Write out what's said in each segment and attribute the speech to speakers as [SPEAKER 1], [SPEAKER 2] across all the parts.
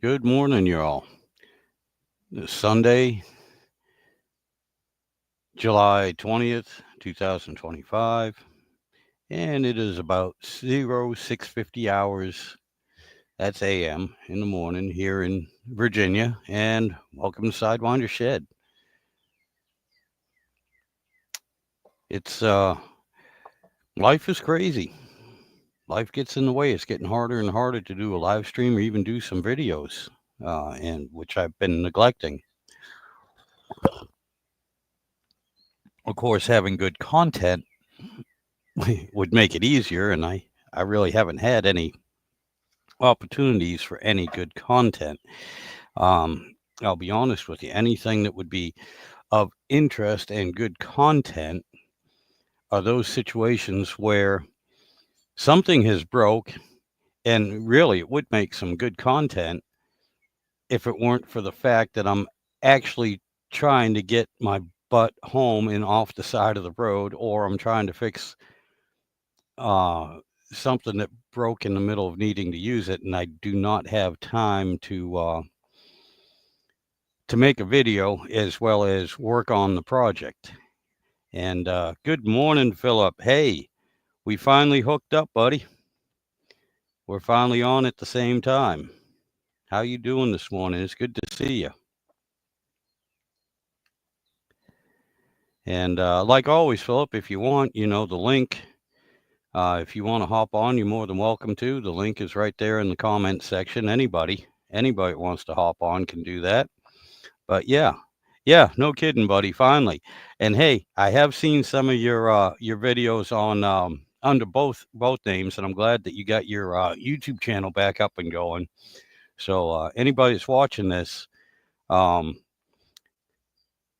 [SPEAKER 1] Good morning, y'all. It's Sunday, July 20th, 2025, and it is about 0650 hours. That's AM in the morning here in Virginia, and welcome to Sidewinder Shed. It's life is crazy. Life gets in the way. It's getting harder and harder to do a live stream or even do some videos, and which I've been neglecting. Of course, having good content would make it easier, and I really haven't had any opportunities for any good content. I'll be honest with you, anything that would be of interest and good content are those situations where something has broke, and really it would make some good content if it weren't for the fact that I'm actually trying to get my butt home and off the side of the road, or I'm trying to fix uh, something that broke in the middle of needing to use it, and I do not have time to make a video as well as work on the project. And good morning, Philip. Hey, we finally hooked up, buddy. We're finally on at the same time. How you doing this morning? It's good to see you. And like always, Philip, if you want, the link. If you want to hop on, you're more than welcome to. The link is right there in the comment section. Anybody that wants to hop on can do that. But yeah, no kidding, buddy. Finally, and hey, I have seen some of your videos on under both names, and I'm glad that you got your YouTube channel back up and going. So anybody that's watching this, um,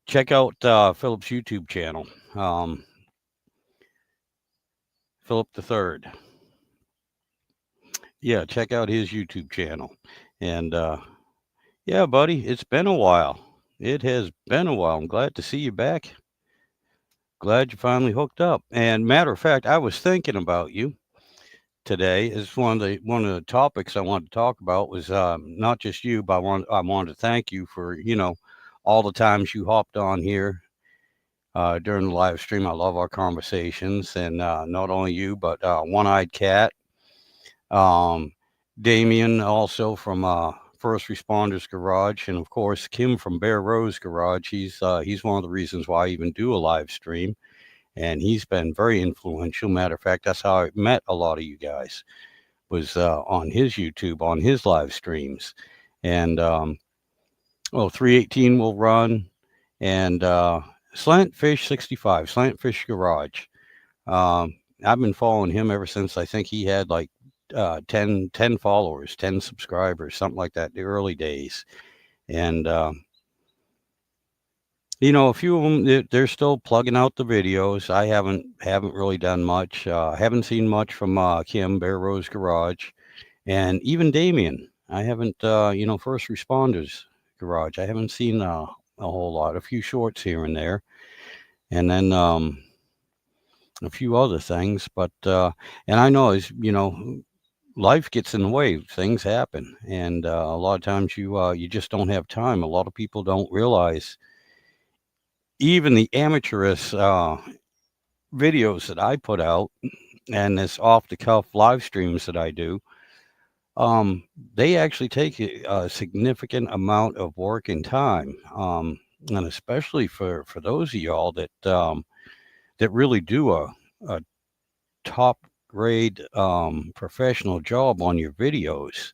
[SPEAKER 1] check out Philip's YouTube channel, Philip the Third. Yeah, check out his YouTube channel, and yeah, buddy, it's been a while. It has been a while. I'm glad to see you back. Glad you finally hooked up. And matter of fact, I was thinking about you today. Is one of the topics I wanted to talk about was not just you, but I wanted to thank you for all the times you hopped on here during the live stream. I love our conversations, and not only you, but One Eyed Cat, um, Damien, also from First Responders Garage, and of course Kim from Bear Rose Garage. He's one of the reasons why I even do a live stream, and he's been very influential. Matter of fact, that's how I met a lot of you guys, was on his YouTube, on his live streams. And 318 will run, and Slantfish 65, Slantfish Garage. Um, I've been following him ever since I think he had like 10 followers, 10 subscribers, something like that, the early days. And a few of them they're still plugging out the videos. I haven't really done much. Haven't seen much from Kim Bear Rose Garage, and even Damien. I haven't. First Responders Garage. I haven't seen a whole lot. A few shorts here and there, and then a few other things. But and I know as life gets in the way. Things happen, and a lot of times you just don't have time. A lot of people don't realize even the amateurish videos that I put out and this off the cuff live streams that I do, um, they actually take a significant amount of work and time. And especially for those of y'all that really do a top grade professional job on your videos,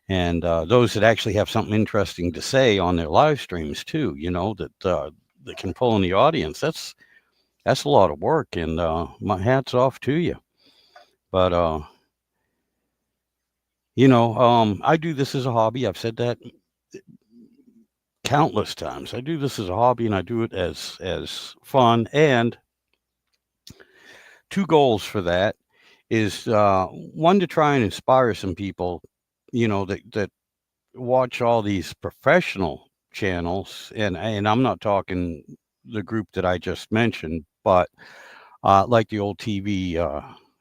[SPEAKER 1] and those that actually have something interesting to say on their live streams too, that can pull in the audience. That's a lot of work, and my hats off to you. But I do this as a hobby. I've said that countless times. I do this as a hobby, and I do it as fun. And two goals for that is one, to try and inspire some people, that watch all these professional channels, and I'm not talking the group that I just mentioned, but like the old TV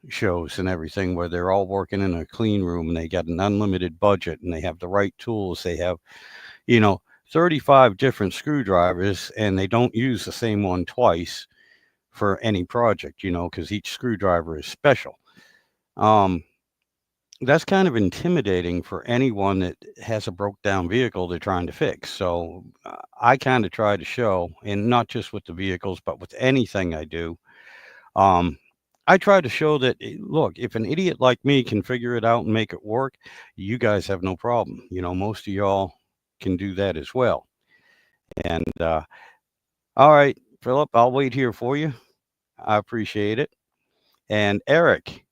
[SPEAKER 1] shows and everything where they're all working in a clean room and they got an unlimited budget and they have the right tools. They have, you know, 35 different screwdrivers and they don't use the same one twice for any project, because each screwdriver is special. Um, that's kind of intimidating for anyone that has a broke down vehicle they're trying to fix. So I kind of try to show, and not just with the vehicles, but with anything I do. Um, I try to show that, look, if an idiot like me can figure it out and make it work, you guys have no problem. Most of y'all can do that as well. And all right, Philip, I'll wait here for you. I appreciate it. And Eric,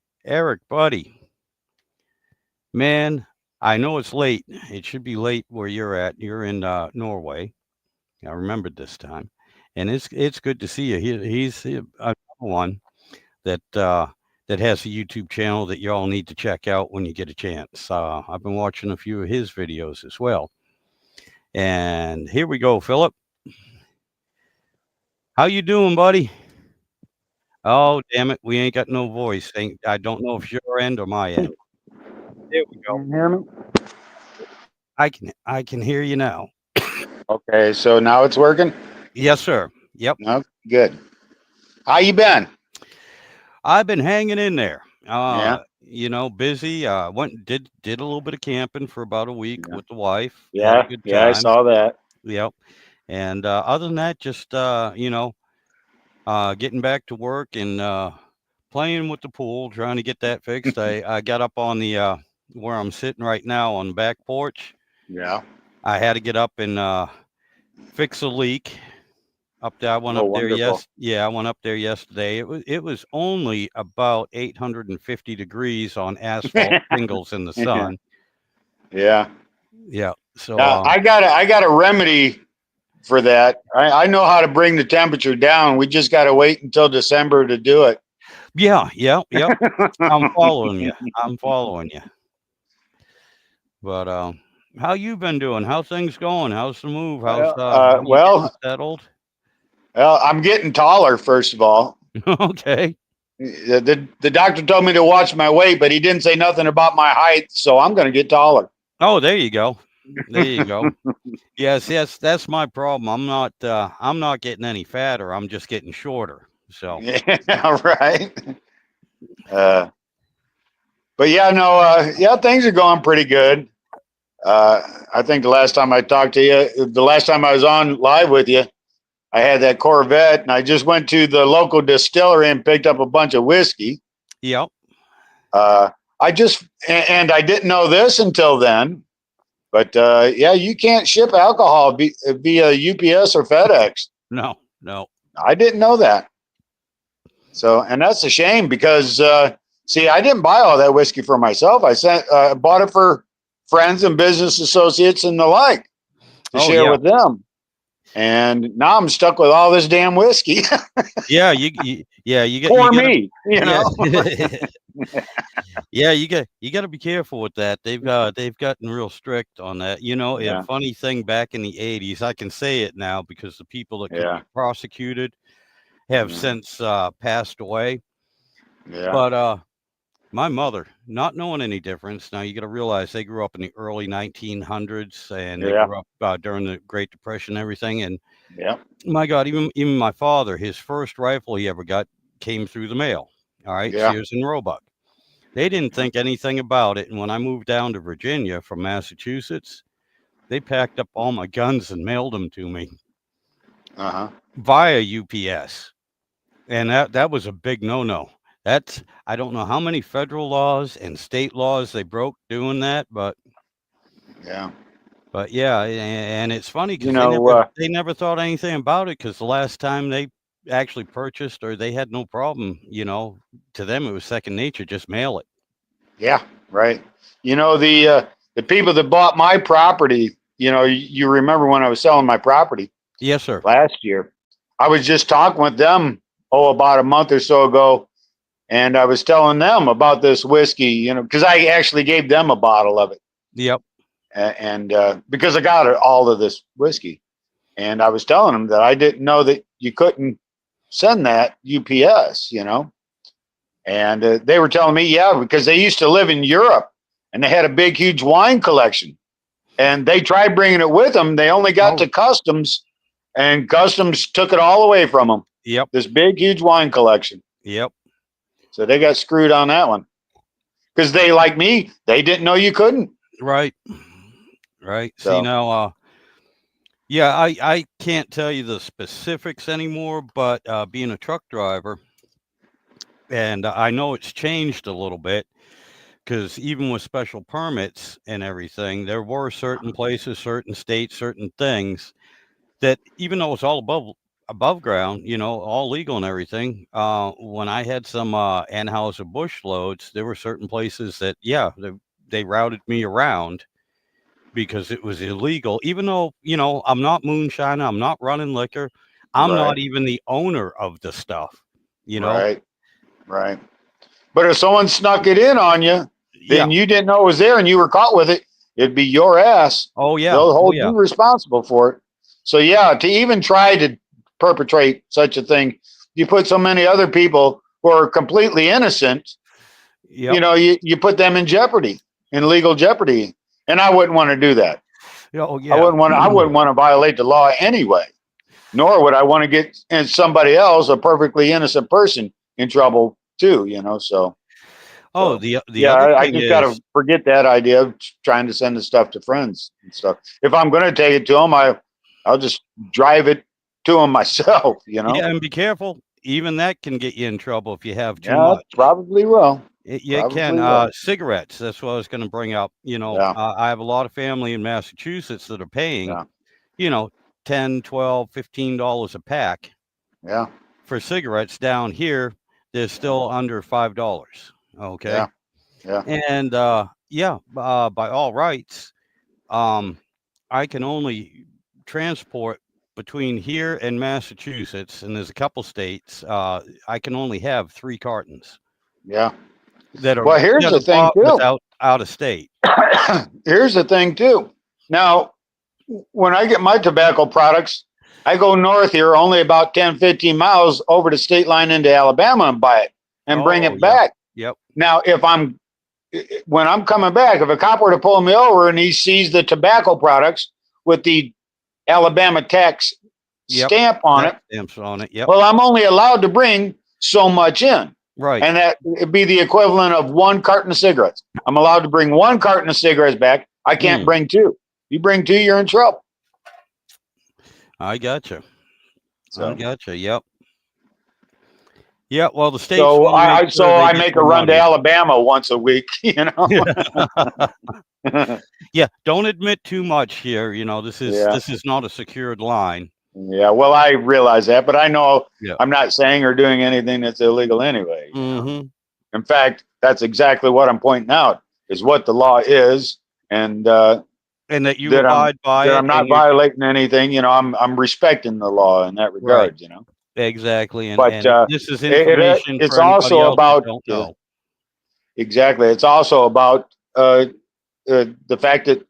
[SPEAKER 1] buddy, man, I know it's late. It should be late where you're at. You're in Norway. I remembered this time, and it's good to see you. He's another one that has a YouTube channel that you all need to check out when you get a chance. I've been watching a few of his videos as well. And here we go, Philip. How you doing, buddy? Oh, damn it, we ain't got no voice. I don't know if your end or my end. There we go.
[SPEAKER 2] Can you hear me?
[SPEAKER 1] I can hear you now.
[SPEAKER 2] Okay, so now it's working?
[SPEAKER 1] Yes, sir. Yep.
[SPEAKER 2] No, good. How you been?
[SPEAKER 1] I've been hanging in there.
[SPEAKER 2] Yeah.
[SPEAKER 1] Busy. Did a little bit of camping for about a week with the wife. Had
[SPEAKER 2] Yeah,
[SPEAKER 1] a good
[SPEAKER 2] yeah, I
[SPEAKER 1] time.
[SPEAKER 2] saw that.
[SPEAKER 1] Yep. And other than that, just getting back to work and playing with the pool, trying to get that fixed. I got up on the where I'm sitting right now on the back porch.
[SPEAKER 2] Yeah.
[SPEAKER 1] I had to get up and fix a leak up there. I went
[SPEAKER 2] Oh,
[SPEAKER 1] up there.
[SPEAKER 2] wonderful.
[SPEAKER 1] I went up there yesterday. It was only about 850 degrees on asphalt shingles in the sun.
[SPEAKER 2] Yeah.
[SPEAKER 1] Yeah. So
[SPEAKER 2] I got a remedy for that. I know how to bring the temperature down. We just got to wait until December to do it.
[SPEAKER 1] yeah. I'm following you. But how you been doing? How things going? How's the move? How's you getting settled?
[SPEAKER 2] Well, I'm getting taller, first of all.
[SPEAKER 1] Okay.
[SPEAKER 2] The doctor told me to watch my weight, but he didn't say nothing about my height, so I'm going to get taller.
[SPEAKER 1] Oh, there you go. Yes, that's my problem. I'm not getting any fatter. I'm just getting shorter. So
[SPEAKER 2] yeah, right. But yeah, no, things are going pretty good. I think the last time I talked to you, the last time I was on live with you, I had that Corvette, and I just went to the local distillery and picked up a bunch of whiskey.
[SPEAKER 1] Yep.
[SPEAKER 2] I I didn't know this until then, but you can't ship alcohol via UPS or FedEx.
[SPEAKER 1] No.
[SPEAKER 2] I didn't know that. So, and that's a shame because, see, I didn't buy all that whiskey for myself. I bought it for friends and business associates and the like to share with them. And now I'm stuck with all this damn whiskey.
[SPEAKER 1] Yeah, you get
[SPEAKER 2] for me, you know.
[SPEAKER 1] Yeah, you got to be careful with that. They've gotten real strict on that. A funny thing back in the 80s, I can say it now because the people that could be prosecuted have since passed away.
[SPEAKER 2] Yeah.
[SPEAKER 1] But my mother, not knowing any difference, now you got to realize they grew up in the early 1900s and they grew up during the Great Depression and everything. And my God, even my father, his first rifle he ever got came through the mail. All right, Sears and Roebuck. They didn't think anything about it. And when I moved down to Virginia from Massachusetts, they packed up all my guns and mailed them to me via UPS. And that was a big no-no. I don't know how many federal laws and state laws they broke doing that, but and it's funny because they never thought anything about it because the last time they actually purchased or they had no problem, to them it was second nature, just mail it.
[SPEAKER 2] Yeah, right. The people that bought my property, you remember when I was selling my property?
[SPEAKER 1] Yes, sir.
[SPEAKER 2] Last year. I was just talking with them, about a month or so ago. And I was telling them about this whiskey, because I actually gave them a bottle of it.
[SPEAKER 1] Yep.
[SPEAKER 2] And because I got all of this whiskey. And I was telling them that I didn't know that you couldn't send that UPS, And they were telling me, yeah, because they used to live in Europe and they had a big, huge wine collection. And they tried bringing it with them. They only got to customs, and customs took it all away from them.
[SPEAKER 1] Yep.
[SPEAKER 2] This big, huge wine collection.
[SPEAKER 1] Yep.
[SPEAKER 2] So they got screwed on that one. Because they, like me, they didn't know you couldn't.
[SPEAKER 1] Right. Right.
[SPEAKER 2] So.
[SPEAKER 1] See, now, yeah, I can't tell you the specifics anymore, but being a truck driver, and I know it's changed a little bit, because even with special permits and everything, there were certain places, certain states, certain things that, even though it's all above ground, you know, all legal and everything, when I had some Anheuser-Busch loads, there were certain places that, yeah, they routed me around because it was illegal, even though, you know, I'm not moonshiner, I'm not running liquor, I'm not even the owner of the stuff, you know.
[SPEAKER 2] Right. But if someone snuck it in on you, then you didn't know it was there and you were caught with it, it'd be your ass.
[SPEAKER 1] Oh yeah.
[SPEAKER 2] They'll hold you responsible for it. So yeah, to even try to perpetrate such a thing, you put so many other people who are completely innocent, you know, you put them in jeopardy, in legal jeopardy. And I wouldn't want to do that.
[SPEAKER 1] Oh yeah.
[SPEAKER 2] I wouldn't want to violate the law anyway, nor would I want to get somebody else, a perfectly innocent person, in trouble too, you know. So
[SPEAKER 1] the other
[SPEAKER 2] I
[SPEAKER 1] thing
[SPEAKER 2] just
[SPEAKER 1] is,
[SPEAKER 2] got to forget that idea of trying to send the stuff to friends and stuff. If I'm going to take it to them, I'll just drive it to them myself, you know.
[SPEAKER 1] yeah, and be careful. Even that can get you in trouble if you have too much.
[SPEAKER 2] Probably will.
[SPEAKER 1] You can. Cigarettes, that's what I was going to bring up. You know, I have a lot of family in Massachusetts that are paying, you know, $10, $12, $15 a pack.
[SPEAKER 2] Yeah.
[SPEAKER 1] For cigarettes. Down here, they're still under $5. Okay.
[SPEAKER 2] Yeah.
[SPEAKER 1] And by all rights, I can only transport between here and Massachusetts, and there's a couple states. I can only have 3 cartons.
[SPEAKER 2] Yeah.
[SPEAKER 1] That are,
[SPEAKER 2] well, here's the thing too.
[SPEAKER 1] Out of state.
[SPEAKER 2] Here's the thing too. Now, when I get my tobacco products, I go north here only about 10, 15 miles over the state line into Alabama and buy it and bring it back.
[SPEAKER 1] Yep.
[SPEAKER 2] Now, when I'm coming back, if a cop were to pull me over and he sees the tobacco products with the Alabama tax stamp on it,
[SPEAKER 1] stamps on it. Yep.
[SPEAKER 2] Well, I'm only allowed to bring so much in.
[SPEAKER 1] Right.
[SPEAKER 2] And that would be the equivalent of 1 carton of cigarettes. I'm allowed to bring 1 carton of cigarettes back. I can't bring 2. You bring 2, you're in trouble.
[SPEAKER 1] I gotcha.
[SPEAKER 2] So.
[SPEAKER 1] I gotcha. Yep. Yeah. Well, the state.
[SPEAKER 2] So I make a run to Alabama once a week. You know.
[SPEAKER 1] Yeah. Don't admit too much here. You know, this is not a secured line.
[SPEAKER 2] Yeah, well, I realize that, but I know I'm not saying or doing anything that's illegal anyway.
[SPEAKER 1] Mm-hmm.
[SPEAKER 2] In fact, that's exactly what I'm pointing out, is what the law is, and that
[SPEAKER 1] you abide by it.
[SPEAKER 2] I'm not violating anything. You know, I'm respecting the law in that regard. You know,
[SPEAKER 1] exactly.
[SPEAKER 2] But
[SPEAKER 1] this is information.
[SPEAKER 2] It's also about exactly. It's also about the fact that.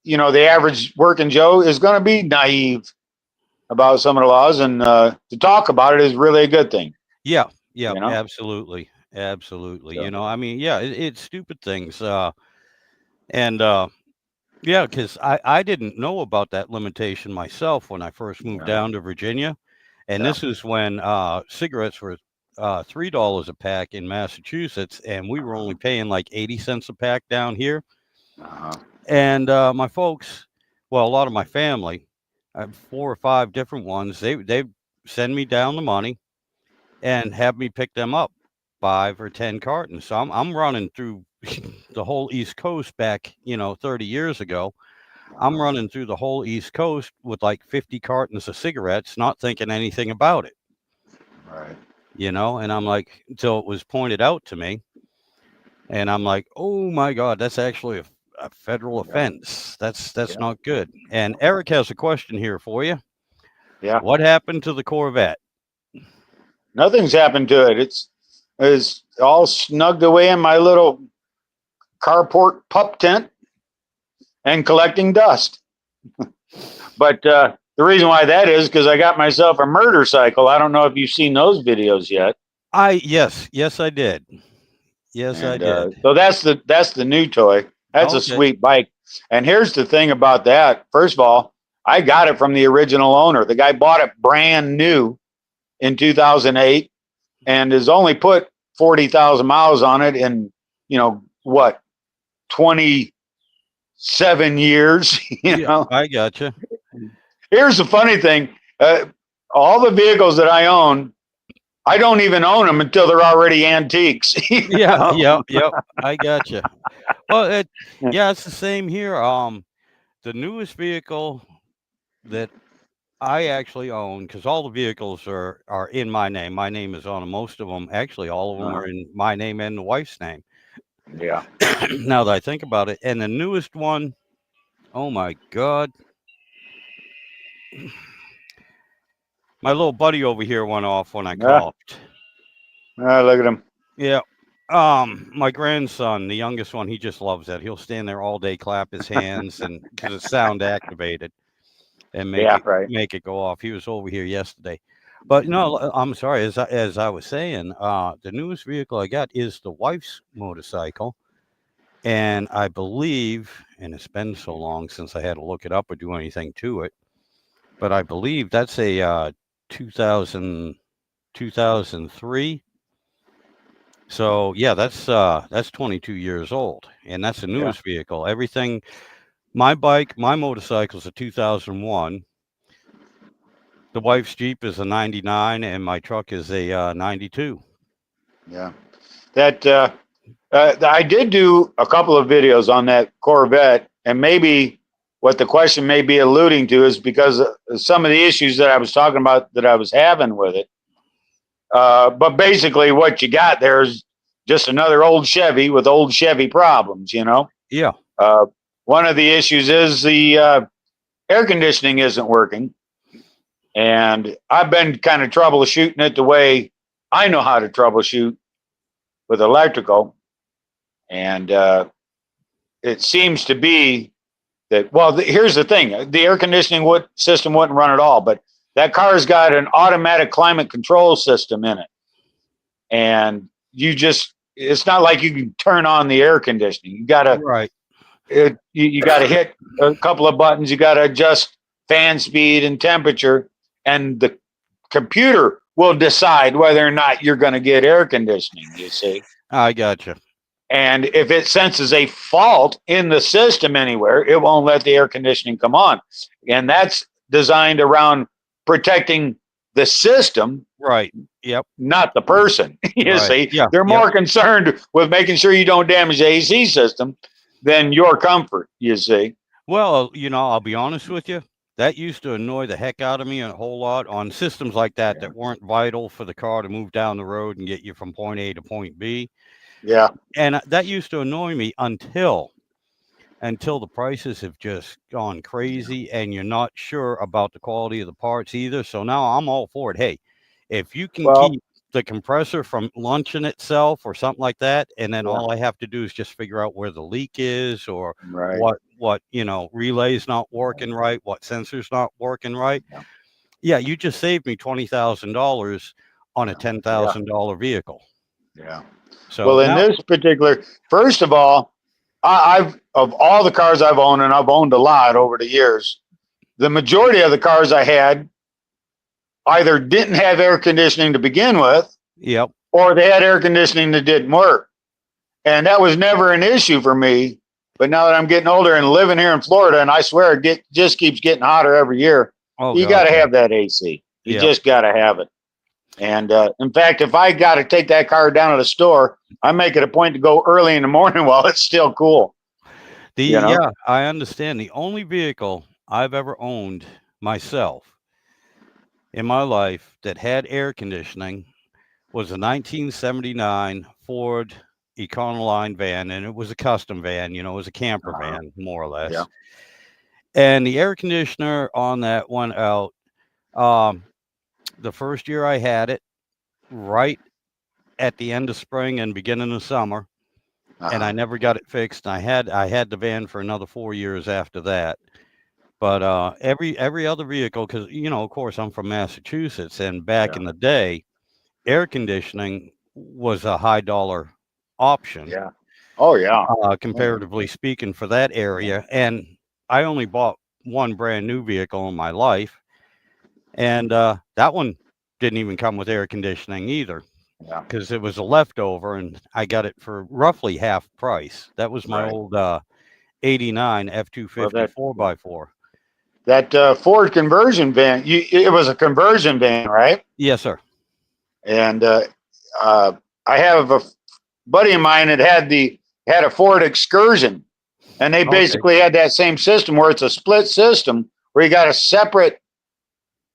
[SPEAKER 2] You know, the average working Joe is going to be naive about some of the laws, and to talk about it is really a good thing.
[SPEAKER 1] Yeah,
[SPEAKER 2] you know?
[SPEAKER 1] Absolutely. So. You know, I mean, it's stupid things. Because I didn't know about that limitation myself when I first moved down to Virginia. And this is when cigarettes were $3 a pack in Massachusetts, and we were only paying like 80 cents a pack down here. And my folks, well, a lot of my family, I have 4 or 5 different ones. They send me down the money and have me pick them up 5 or 10 cartons. So I'm running through the whole East Coast back, 30 years ago. I'm running through the whole East Coast with like 50 cartons of cigarettes, not thinking anything about it.
[SPEAKER 2] Right.
[SPEAKER 1] And I'm like, until it was pointed out to me, and I'm like, oh my God, that's actually a federal offense. That's not good. And Eric has a question here for you.
[SPEAKER 2] Yeah.
[SPEAKER 1] What happened to the Corvette?
[SPEAKER 2] Nothing's happened to it. It's all snugged away in my little carport pup tent and collecting dust. But the reason why that is because I got myself a murder cycle. I don't know if you've seen those videos yet.
[SPEAKER 1] Yes, I did. Yes, I
[SPEAKER 2] And
[SPEAKER 1] did.
[SPEAKER 2] so that's the new toy. That's a
[SPEAKER 1] Okay.
[SPEAKER 2] sweet bike. And here's the thing about that. First of all, I got it from the original owner. The guy bought it brand new in 2008 and has only put 40,000 miles on it in, what, 27 years,
[SPEAKER 1] Yeah, I gotcha.
[SPEAKER 2] Here's the funny thing. All the vehicles that I own, I don't even own them until they're already antiques.
[SPEAKER 1] Yeah, yep. I gotcha. Well, yeah, it's the same here. The newest vehicle that I actually own, because all the vehicles are in my name. My name is on 'em. Most of them, actually, all of them are in my name and the wife's name.
[SPEAKER 2] Yeah.
[SPEAKER 1] Now that I think about it, and the newest one, oh my God, my little buddy over here went off when I
[SPEAKER 2] Yeah.
[SPEAKER 1] coughed.
[SPEAKER 2] Look at him.
[SPEAKER 1] Yeah. My grandson, the youngest one, he just loves that. He'll stand there all day, clap his hands, and because it's sound activated, and
[SPEAKER 2] Yeah, right.
[SPEAKER 1] make it go off. He was over here yesterday, but no, I'm sorry. As I was saying, the newest vehicle I got is the wife's motorcycle, and I believe, and it's been so long since I had to look it up or do anything to it, but I believe that's a 2000 2003. So yeah, that's 22 years old, and that's the
[SPEAKER 2] Yeah.
[SPEAKER 1] newest vehicle. Everything, my motorcycle's a 2001. The wife's Jeep is a 99, and my truck is a 92.
[SPEAKER 2] Yeah. That I did do a couple of videos on that Corvette, and maybe what the question may be alluding to is because of some of the issues that I was talking about that I was having with it. But basically, what you got there is just another old Chevy with old Chevy problems.
[SPEAKER 1] Yeah,
[SPEAKER 2] Uh, One of the issues is the air conditioning isn't working, and I've been kind of troubleshooting it the way I know how to troubleshoot with electrical, and it seems to be that. Well, here's the thing: the air conditioning system wouldn't run at all, but that car's got an automatic climate control system in it, and it's not like you can turn on the air conditioning. You gotta
[SPEAKER 1] right.
[SPEAKER 2] you gotta hit a couple of buttons. You gotta adjust fan speed and temperature, and the computer will decide whether or not you're going to get air conditioning. You see.
[SPEAKER 1] I gotcha.
[SPEAKER 2] And if it senses a fault in the system anywhere, it won't let the air conditioning come on. And that's designed around protecting the system,
[SPEAKER 1] Right. Yep.
[SPEAKER 2] not the person. You
[SPEAKER 1] Right.
[SPEAKER 2] see,
[SPEAKER 1] Yeah.
[SPEAKER 2] they're
[SPEAKER 1] Yep.
[SPEAKER 2] more concerned with making sure you don't damage the AC system than your comfort, you see.
[SPEAKER 1] Well, I'll be honest with you. That used to annoy the heck out of me a whole lot on systems like that
[SPEAKER 2] Yeah.
[SPEAKER 1] that weren't vital for the car to move down the road and get you from point A to point B.
[SPEAKER 2] Yeah.
[SPEAKER 1] And that used to annoy me until the prices have just gone crazy and you're not sure about the quality of the parts either. So now I'm all for it. Hey, if you can
[SPEAKER 2] Well,
[SPEAKER 1] keep the compressor from launching itself or something like that, and then
[SPEAKER 2] yeah,
[SPEAKER 1] all I have to do is just figure out where the leak is or
[SPEAKER 2] right.
[SPEAKER 1] what relay's not working right, what sensor's not working right.
[SPEAKER 2] Yeah.
[SPEAKER 1] Yeah, you just saved me $20,000 on a
[SPEAKER 2] Yeah.
[SPEAKER 1] $10,000 vehicle.
[SPEAKER 2] Yeah.
[SPEAKER 1] So
[SPEAKER 2] Well, in
[SPEAKER 1] now,
[SPEAKER 2] this particular, first of all, I've of all the cars I've owned, and I've owned a lot over the years, the majority of the cars I had either didn't have air conditioning to begin with,
[SPEAKER 1] yep.
[SPEAKER 2] or they had air conditioning that didn't work. And that was never an issue for me. But now that I'm getting older and living here in Florida, and I swear it just keeps getting hotter every year,
[SPEAKER 1] Oh
[SPEAKER 2] you
[SPEAKER 1] God,
[SPEAKER 2] got to
[SPEAKER 1] yeah.
[SPEAKER 2] have that AC. You
[SPEAKER 1] Yep.
[SPEAKER 2] just got to have it. And in fact, if I got to take that car down to the store, I make it a point to go early in the morning while it's still cool.
[SPEAKER 1] Yeah, I understand. The only vehicle I've ever owned myself in my life that had air conditioning was a 1979 Ford Econoline van, and it was a custom van. It was a camper van, more or less.
[SPEAKER 2] Yeah.
[SPEAKER 1] And the air conditioner on that went out. The first year I had it, right at the end of spring and beginning of summer, and I never got it fixed. I had the van for another 4 years after that. But every other vehicle, because of course I'm from Massachusetts, and back in the day, air conditioning was a high dollar option,
[SPEAKER 2] Yeah. Oh yeah.
[SPEAKER 1] comparatively speaking, for that area. And I only bought one brand new vehicle in my life, and that one didn't even come with air conditioning either,
[SPEAKER 2] Yeah.
[SPEAKER 1] because it was a leftover, and I got it for roughly half price. That was my
[SPEAKER 2] Right.
[SPEAKER 1] old '89
[SPEAKER 2] Well,
[SPEAKER 1] F-250 4x4.
[SPEAKER 2] that Ford conversion van, it was a conversion van, right?
[SPEAKER 1] Yes, sir.
[SPEAKER 2] And uh, I have a buddy of mine that had a Ford Excursion, and they
[SPEAKER 1] Okay.
[SPEAKER 2] basically had that same system where it's a split system where you got a separate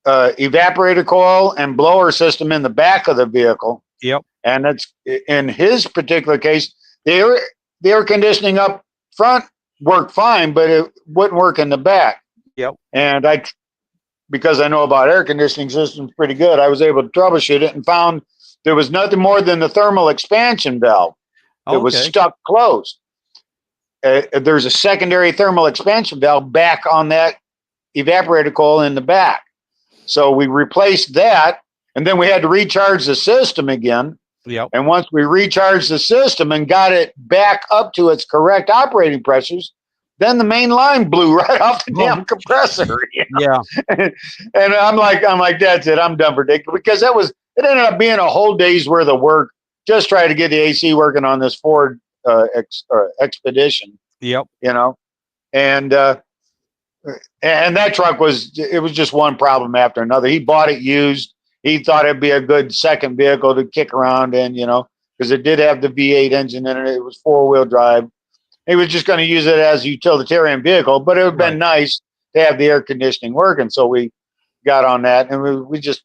[SPEAKER 2] evaporator coil and blower system in the back of the vehicle.
[SPEAKER 1] Yep.
[SPEAKER 2] And that's in his particular case, the air conditioning up front worked fine, but it wouldn't work in the back.
[SPEAKER 1] Yep.
[SPEAKER 2] And because I know about air conditioning systems pretty good, I was able to troubleshoot it and found there was nothing more than the thermal expansion valve that was
[SPEAKER 1] Okay.
[SPEAKER 2] stuck closed. There's a secondary thermal expansion valve back on that evaporator coil in the back. So we replaced that, and then we had to recharge the system again.
[SPEAKER 1] Yep.
[SPEAKER 2] And once we recharged the system and got it back up to its correct operating pressures, then the main line blew right off the damn compressor. You know?
[SPEAKER 1] Yeah.
[SPEAKER 2] And I'm like, that's it. I'm done for Dick, because it ended up being a whole day's worth of work just trying to get the AC working on this Ford Expedition.
[SPEAKER 1] Yep.
[SPEAKER 2] You know, and that truck was just one problem after another. He bought it used. He thought it'd be a good second vehicle to kick around in, you know, because it did have the V8 engine in it. It was 4-wheel drive. He was just going to use it as a utilitarian vehicle, but it would have been nice to have the air conditioning working. So we got on that, and we just,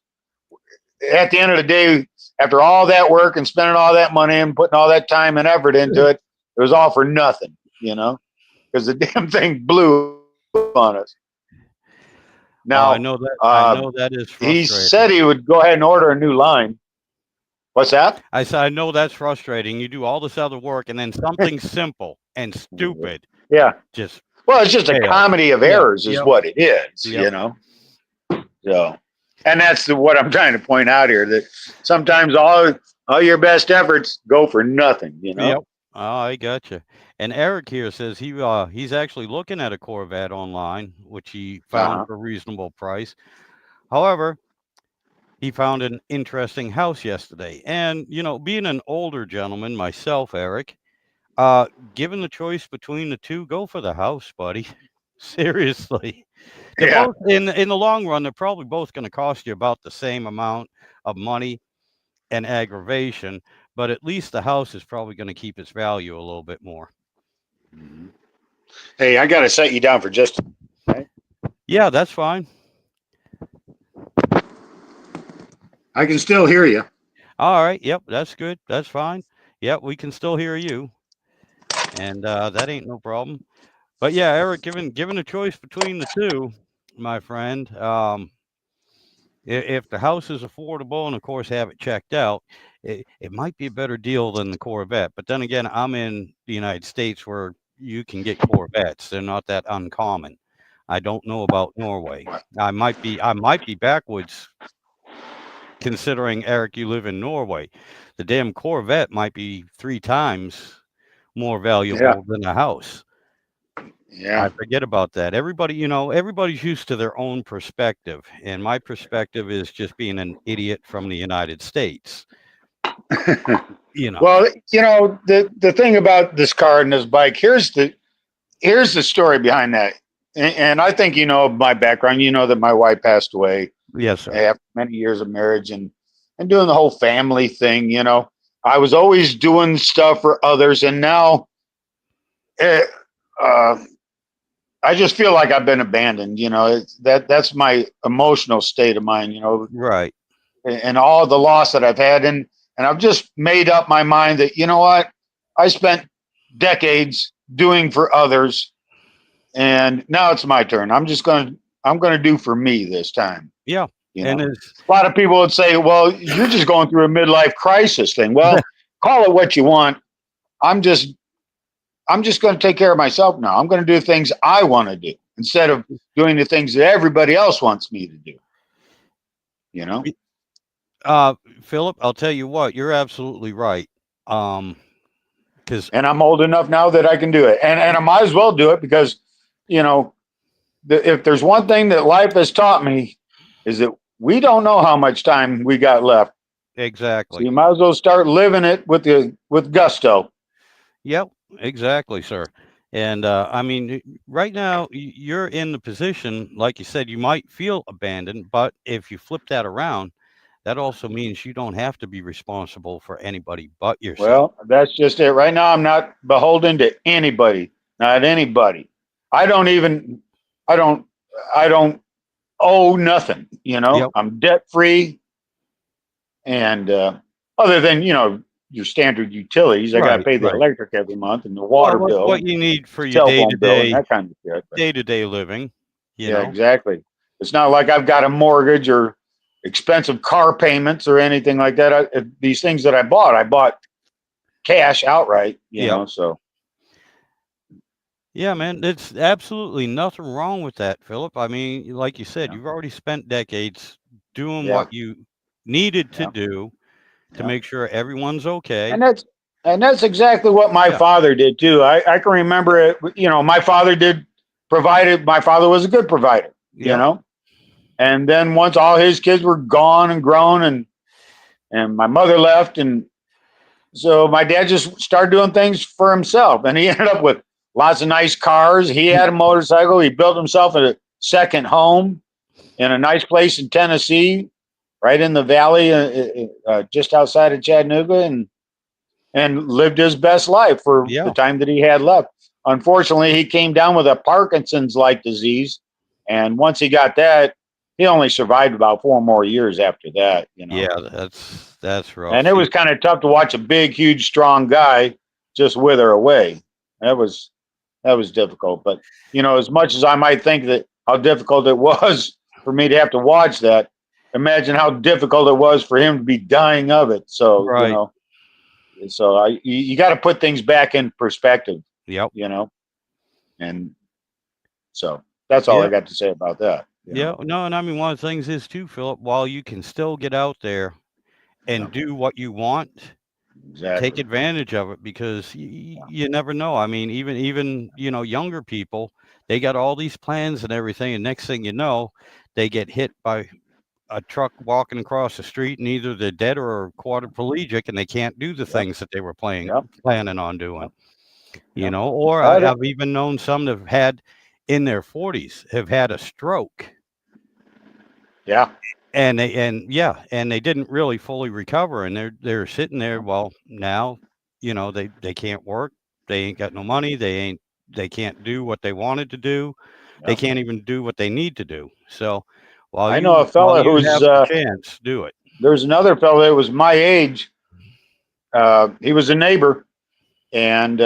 [SPEAKER 2] at the end of the day, after all that work and spending all that money and putting all that time and effort into it, it was all for nothing, you know, because the damn thing blew on us. Now,
[SPEAKER 1] I know that is frustrating.
[SPEAKER 2] he said he would go ahead and order a new line. What's that?
[SPEAKER 1] I said, I know that's frustrating. You do all this other work, and then something simple and stupid.
[SPEAKER 2] Yeah. Well, it's just a comedy of errors, is what it is, you know. So, and that's what I'm trying to point out here, that sometimes all your best efforts go for nothing, you know.
[SPEAKER 1] Yep. Oh, I gotcha. And Eric here says he's actually looking at a Corvette online, which he found for a reasonable price. However, he found an interesting house yesterday. And, you know, being an older gentleman myself, Eric, given the choice between the two, go for the house, buddy. Seriously. Both, in the long run, they're probably both going to cost you about the same amount of money and aggravation, but at least the house is probably going to keep its value a little bit more.
[SPEAKER 2] Hey, I got to set you down for just a minute.
[SPEAKER 1] Yeah, that's fine.
[SPEAKER 2] I can still hear you.
[SPEAKER 1] All right. Yep, that's good. That's fine. Yep, we can still hear you. And that ain't no problem. But yeah, Eric, given a choice between the two, my friend, if the house is affordable and of course have it checked out, it might be a better deal than the Corvette. But then again, I'm in the United States where you can get Corvettes. They're not that uncommon. I don't know about Norway. I might be backwoods, considering, Eric, you live in Norway. The damn Corvette might be 3 times more valuable than a house.
[SPEAKER 2] Yeah.
[SPEAKER 1] I forget about that. Everybody's used to their own perspective. And my perspective is just being an idiot from the United States. You know.
[SPEAKER 2] Well, you know, the thing about this car and this bike, here's the story behind that. And I think you know my background. You know that my wife passed away.
[SPEAKER 1] Yes, sir.
[SPEAKER 2] After many years of marriage and doing the whole family thing, you know, I was always doing stuff for others, and now I just feel like I've been abandoned. You know, that's my emotional state of mind. You know,
[SPEAKER 1] right,
[SPEAKER 2] and all the loss that I've had, and I've just made up my mind that, you know what, I spent decades doing for others, and now it's my turn. I'm going to do for me this time.
[SPEAKER 1] Yeah.
[SPEAKER 2] You know? And a lot of people would say, well, you're just going through a midlife crisis thing. Well, call it what you want. I'm just going to take care of myself now. I'm going to do things I want to do instead of doing the things that everybody else wants me to do. You know?
[SPEAKER 1] Philip, I'll tell you what, you're absolutely right. Because
[SPEAKER 2] And I'm old enough now that I can do it, and I might as well do it because, you know, if there's one thing that life has taught me, is that we don't know how much time we got left. So
[SPEAKER 1] exactly.
[SPEAKER 2] you might as well start living it with gusto.
[SPEAKER 1] Yep, exactly, sir. And I mean, right now you're in the position, like you said, you might feel abandoned, but if you flip that around, that also means you don't have to be responsible for anybody but yourself.
[SPEAKER 2] Well, that's just it. Right now, I'm not beholden to anybody, not anybody. I don't even, I don't, I don't owe nothing. You know,
[SPEAKER 1] Yep.
[SPEAKER 2] I'm debt free, and other than your standard utilities, I got to
[SPEAKER 1] Right.
[SPEAKER 2] pay the
[SPEAKER 1] Right.
[SPEAKER 2] electric every month and the
[SPEAKER 1] Well,
[SPEAKER 2] water bill
[SPEAKER 1] what
[SPEAKER 2] and
[SPEAKER 1] you need for your
[SPEAKER 2] cell phone bill and that kind of shit. But
[SPEAKER 1] day to day living, you
[SPEAKER 2] yeah,
[SPEAKER 1] know.
[SPEAKER 2] exactly. It's not like I've got a mortgage or expensive car payments or anything like that. These things that I bought cash outright.
[SPEAKER 1] Yep.
[SPEAKER 2] So
[SPEAKER 1] Yeah, man, it's absolutely nothing wrong with that, Philip. I mean, like you said,
[SPEAKER 2] yeah,
[SPEAKER 1] you've already spent decades doing
[SPEAKER 2] yeah,
[SPEAKER 1] what you needed to
[SPEAKER 2] yeah,
[SPEAKER 1] do to
[SPEAKER 2] yeah.
[SPEAKER 1] make sure everyone's okay.
[SPEAKER 2] And that's exactly what my
[SPEAKER 1] Yeah.
[SPEAKER 2] father did too. I can remember it. My father did provided. My father was a good provider.
[SPEAKER 1] Yep.
[SPEAKER 2] And then once all his kids were gone and grown, and my mother left, and so my dad just started doing things for himself, and he ended up with lots of nice cars. He had a motorcycle. He built himself a second home in a nice place in Tennessee, right in the valley, just outside of Chattanooga, and lived his best life for the
[SPEAKER 1] Yeah.
[SPEAKER 2] time that he had left. Unfortunately, he came down with a Parkinson's like disease. And once he got that, he only survived about 4 more years after that.
[SPEAKER 1] Yeah, that's
[SPEAKER 2] And
[SPEAKER 1] rough.
[SPEAKER 2] it was kind of tough to watch a big, huge, strong guy just wither away. That was difficult. But as much as I might think that how difficult it was for me to have to watch that, imagine how difficult it was for him to be dying of it. So
[SPEAKER 1] Right.
[SPEAKER 2] you got to put things back in perspective,
[SPEAKER 1] Yep.
[SPEAKER 2] you know, and so that's all I
[SPEAKER 1] Yep.
[SPEAKER 2] got to say about that.
[SPEAKER 1] Yeah. No, and I mean, one of the things is too, Philip, while you can still get out there
[SPEAKER 2] Yeah,
[SPEAKER 1] and do what you want, take
[SPEAKER 2] exactly.
[SPEAKER 1] advantage of it because
[SPEAKER 2] Yeah,
[SPEAKER 1] you never know. I mean, even younger people, they got all these plans and everything, and next thing you know, they get hit by a truck walking across the street, and either they're dead or quadriplegic, and they can't do the
[SPEAKER 2] yep,
[SPEAKER 1] things that they were
[SPEAKER 2] yep,
[SPEAKER 1] planning on doing.
[SPEAKER 2] yep, yep.
[SPEAKER 1] Or
[SPEAKER 2] That
[SPEAKER 1] I've even known some that have had in their 40s have had a stroke,
[SPEAKER 2] yeah,
[SPEAKER 1] and they didn't really fully recover, and they're sitting there. Well, now, they can't work, they ain't got no money, they can't do what they wanted to do, they
[SPEAKER 2] yeah.
[SPEAKER 1] can't even do what they need to do. So while
[SPEAKER 2] I know a
[SPEAKER 1] while
[SPEAKER 2] fella
[SPEAKER 1] you
[SPEAKER 2] who's
[SPEAKER 1] have the chance, do it.
[SPEAKER 2] there's another fella that was my age. He was a neighbor, and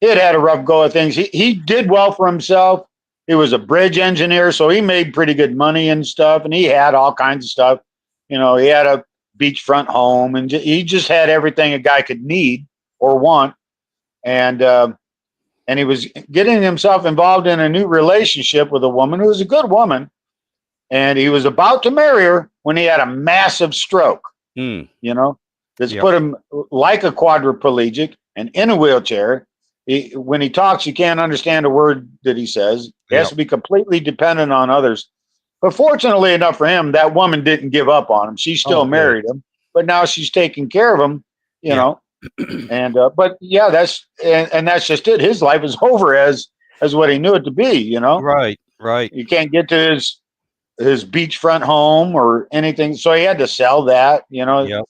[SPEAKER 2] he had a rough go of things. He did well for himself. He was a bridge engineer, so he made pretty good money and stuff. And he had all kinds of stuff. He had a beachfront home, and he just had everything a guy could need or want. And he was getting himself involved in a new relationship with a woman who was a good woman, and he was about to marry her when he had a massive stroke.
[SPEAKER 1] Mm,
[SPEAKER 2] You know, that's
[SPEAKER 1] yep.
[SPEAKER 2] put him like a quadriplegic and in a wheelchair. When he talks, you can't understand a word that he says. He has
[SPEAKER 1] Yep.
[SPEAKER 2] to be completely dependent on others. But fortunately enough for him, that woman didn't give up on him. She
[SPEAKER 1] Oh,
[SPEAKER 2] still
[SPEAKER 1] good.
[SPEAKER 2] married him, but now she's taking care of him. You
[SPEAKER 1] Yep.
[SPEAKER 2] know, and but yeah, and that's just it. His life is over as what he knew it to be.
[SPEAKER 1] Right. Right.
[SPEAKER 2] You can't get to his beachfront home or anything, so he had to sell that.
[SPEAKER 1] Yep.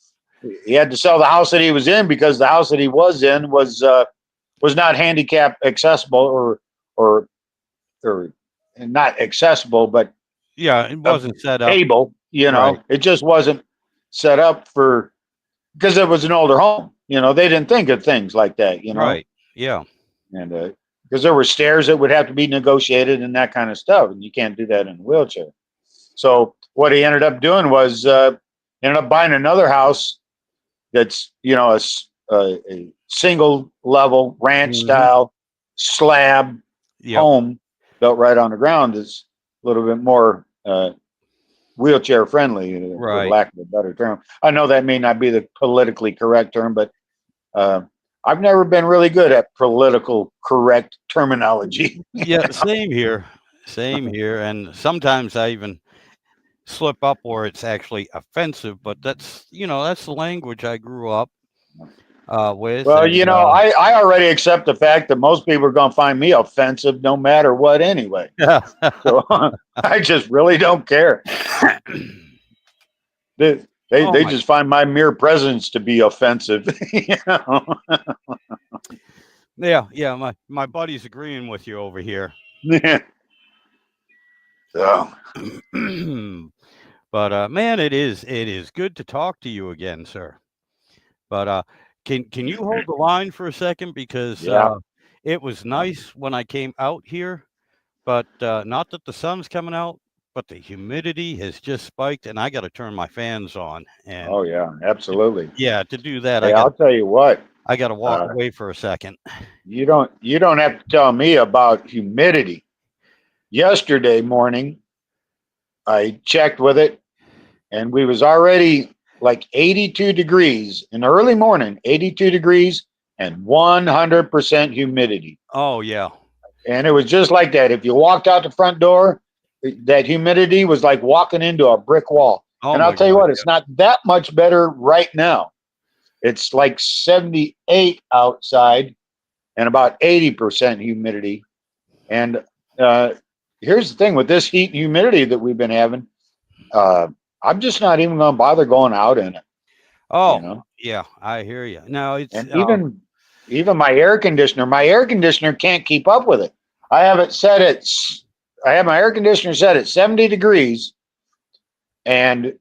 [SPEAKER 2] He had to sell the house that he was in because the house that he was in was not handicap accessible or or not accessible, but
[SPEAKER 1] Yeah. It wasn't set up
[SPEAKER 2] able.
[SPEAKER 1] right.
[SPEAKER 2] It just wasn't set up for because it was an older home. They didn't think of things like that.
[SPEAKER 1] Right. Yeah.
[SPEAKER 2] And because there were stairs that would have to be negotiated and that kind of stuff, and you can't do that in a wheelchair. So what he ended up doing was ended up buying another house that's a single level ranch
[SPEAKER 1] Hmm.
[SPEAKER 2] style slab
[SPEAKER 1] Yep.
[SPEAKER 2] home built right on the ground. Is a little bit more wheelchair friendly, for
[SPEAKER 1] Right.
[SPEAKER 2] lack of a better term. I know that may not be the politically correct term, but I've never been really good at political correct terminology.
[SPEAKER 1] Yeah, same here. Same here. And sometimes I even slip up where it's actually offensive, but that's the language I grew up with.
[SPEAKER 2] Well,
[SPEAKER 1] And
[SPEAKER 2] I already accept the fact that most people are going to find me offensive no matter what anyway. So I just really don't care. They
[SPEAKER 1] Oh my,
[SPEAKER 2] just find my mere presence to be offensive.
[SPEAKER 1] yeah. My buddy's agreeing with you over here.
[SPEAKER 2] So,
[SPEAKER 1] But man, it is good to talk to you again, sir. But can you hold the line for a second, because
[SPEAKER 2] yeah.
[SPEAKER 1] it was nice when I came out here, but not that the sun's coming out, but the humidity has just spiked, and I got to turn my fans on. And
[SPEAKER 2] Oh yeah, absolutely.
[SPEAKER 1] to do that,
[SPEAKER 2] Hey, I'll tell you what.
[SPEAKER 1] I got to walk away for a second.
[SPEAKER 2] You don't have to tell me about humidity. Yesterday morning, I checked with it, and we was already like 82 degrees in the early morning, 82 degrees and 100% humidity.
[SPEAKER 1] Oh yeah.
[SPEAKER 2] And it was just like that. If you walked out the front door, that humidity was like walking into a brick wall.
[SPEAKER 1] Oh
[SPEAKER 2] and I'll
[SPEAKER 1] my
[SPEAKER 2] tell you
[SPEAKER 1] God,
[SPEAKER 2] what, it's not that much better right now. It's like 78 outside and about 80% humidity. And here's the thing with this heat and humidity that we've been having. I'm just not even going to bother going out in it.
[SPEAKER 1] Oh, yeah, I hear you. No, it's
[SPEAKER 2] And even my air conditioner can't keep up with it. I have my air conditioner set at 70 degrees, and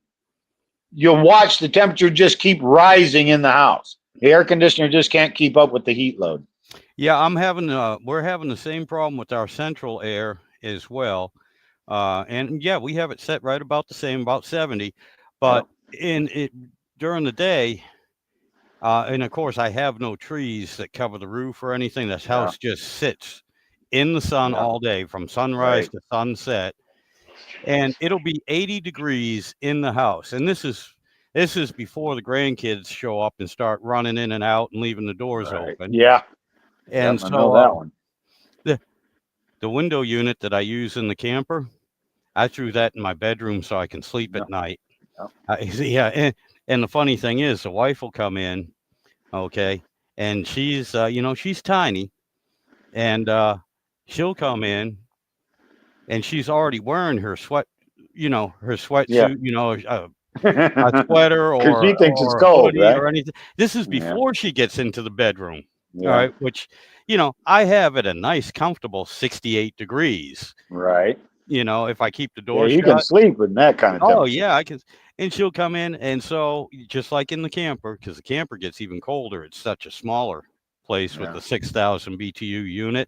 [SPEAKER 2] you'll watch the temperature just keep rising in the house. The air conditioner just can't keep up with the heat load.
[SPEAKER 1] yeah, we're having the same problem with our central air as well. And yeah, we have it set right about the same, about 70. But during the day, and of course, I have no trees that cover the roof or anything. This house just sits in the sun all day from sunrise to sunset, and it'll be 80 degrees in the house. And this is before the grandkids show up and start running in and out and leaving the doors open.
[SPEAKER 2] Yeah.
[SPEAKER 1] And
[SPEAKER 2] I know that one.
[SPEAKER 1] The window unit that I use in the camper, I threw that in my bedroom so I can sleep at night. Yeah. And the funny thing is, the wife will come in, okay, and she's she's tiny, and she'll come in, and she's already wearing her sweatsuit, a sweater or
[SPEAKER 2] she thinks it's
[SPEAKER 1] a
[SPEAKER 2] cold,
[SPEAKER 1] hoodie
[SPEAKER 2] right?
[SPEAKER 1] or anything. This is before she gets into the bedroom. All right, which I have it a nice, comfortable 68 degrees.
[SPEAKER 2] Right.
[SPEAKER 1] If I keep the door
[SPEAKER 2] you
[SPEAKER 1] shut.
[SPEAKER 2] can sleep in that kind of temperature.
[SPEAKER 1] Oh yeah, I can. And she'll come in, and so just like in the camper, because the camper gets even colder. It's such a smaller place with the 6,000 BTU unit.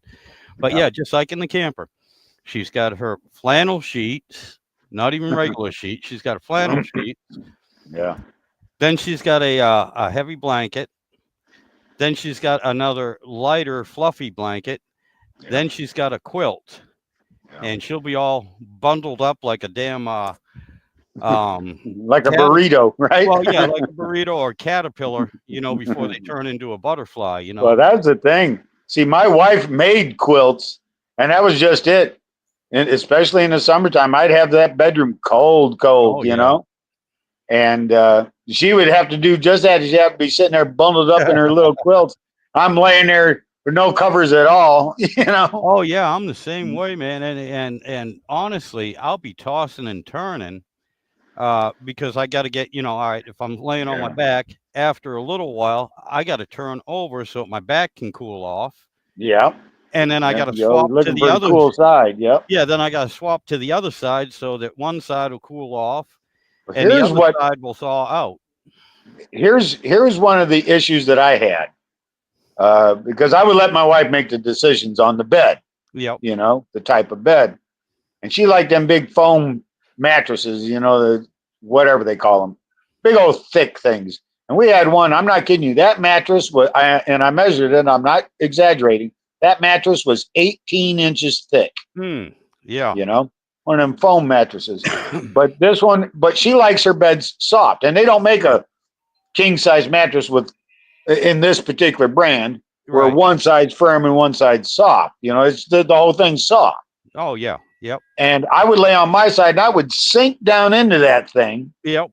[SPEAKER 1] But yeah, just like in the camper, she's got her flannel sheets, not even regular sheets. She's got a flannel sheet.
[SPEAKER 2] Yeah.
[SPEAKER 1] Then she's got a heavy blanket. Then she's got another lighter, fluffy blanket. Yeah. Then she's got a quilt. And she'll be all bundled up like a damn
[SPEAKER 2] like a burrito, right?
[SPEAKER 1] Well, yeah, like a burrito or caterpillar, before they turn into a butterfly,
[SPEAKER 2] Well, that's the thing. See, my wife made quilts, and that was just it. And especially in the summertime, I'd have that bedroom cold, and she would have to do just that. She'd have to be sitting there bundled up in her little quilts. I'm laying there with no covers at all,
[SPEAKER 1] Oh yeah, I'm the same way, man. And honestly, I'll be tossing and turning because I got to get, all right, if I'm laying on my back, after a little while, I got to turn over so my back can cool off.
[SPEAKER 2] Yeah.
[SPEAKER 1] And then I got to swap to the other
[SPEAKER 2] cool side. Yep.
[SPEAKER 1] Yeah, then I got to swap to the other side so that one side will cool off
[SPEAKER 2] and
[SPEAKER 1] the other side will thaw out.
[SPEAKER 2] Here's one of the issues that I had. Because I would let my wife make the decisions on the bed.
[SPEAKER 1] Yep.
[SPEAKER 2] The type of bed. And she liked them big foam mattresses, the whatever they call them. Big old thick things. And we had one, I'm not kidding you, that mattress was, and I measured it, I'm not exaggerating, that mattress was 18 inches thick.
[SPEAKER 1] Yeah.
[SPEAKER 2] one of them foam mattresses. But this one, but she likes her beds soft, and they don't make a king size mattress in this particular brand where
[SPEAKER 1] Right.
[SPEAKER 2] one side's firm and one side's soft. You know, it's the whole thing's soft.
[SPEAKER 1] Oh yeah. Yep.
[SPEAKER 2] And I would lay on my side and I would sink down into that thing,
[SPEAKER 1] Yep.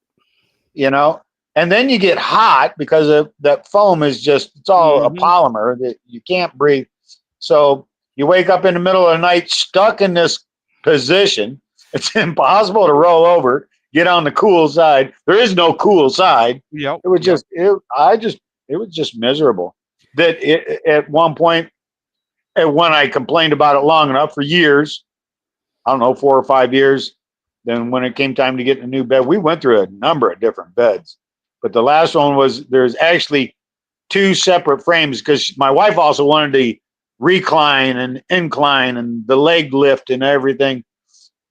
[SPEAKER 2] you know, and then you get hot because of that foam is just, it's all a polymer that you can't breathe. So you wake up in the middle of the night stuck in this position. It's impossible to roll over, get on the cool side. There is no cool side.
[SPEAKER 1] Yep.
[SPEAKER 2] It was just, it was just miserable. That at one point, and when I complained about it long enough for years, I don't know, 4 or 5 years, then when it came time to get a new bed, we went through a number of different beds. But the last one was, there's actually 2 separate frames because my wife also wanted to recline and incline and the leg lift and everything.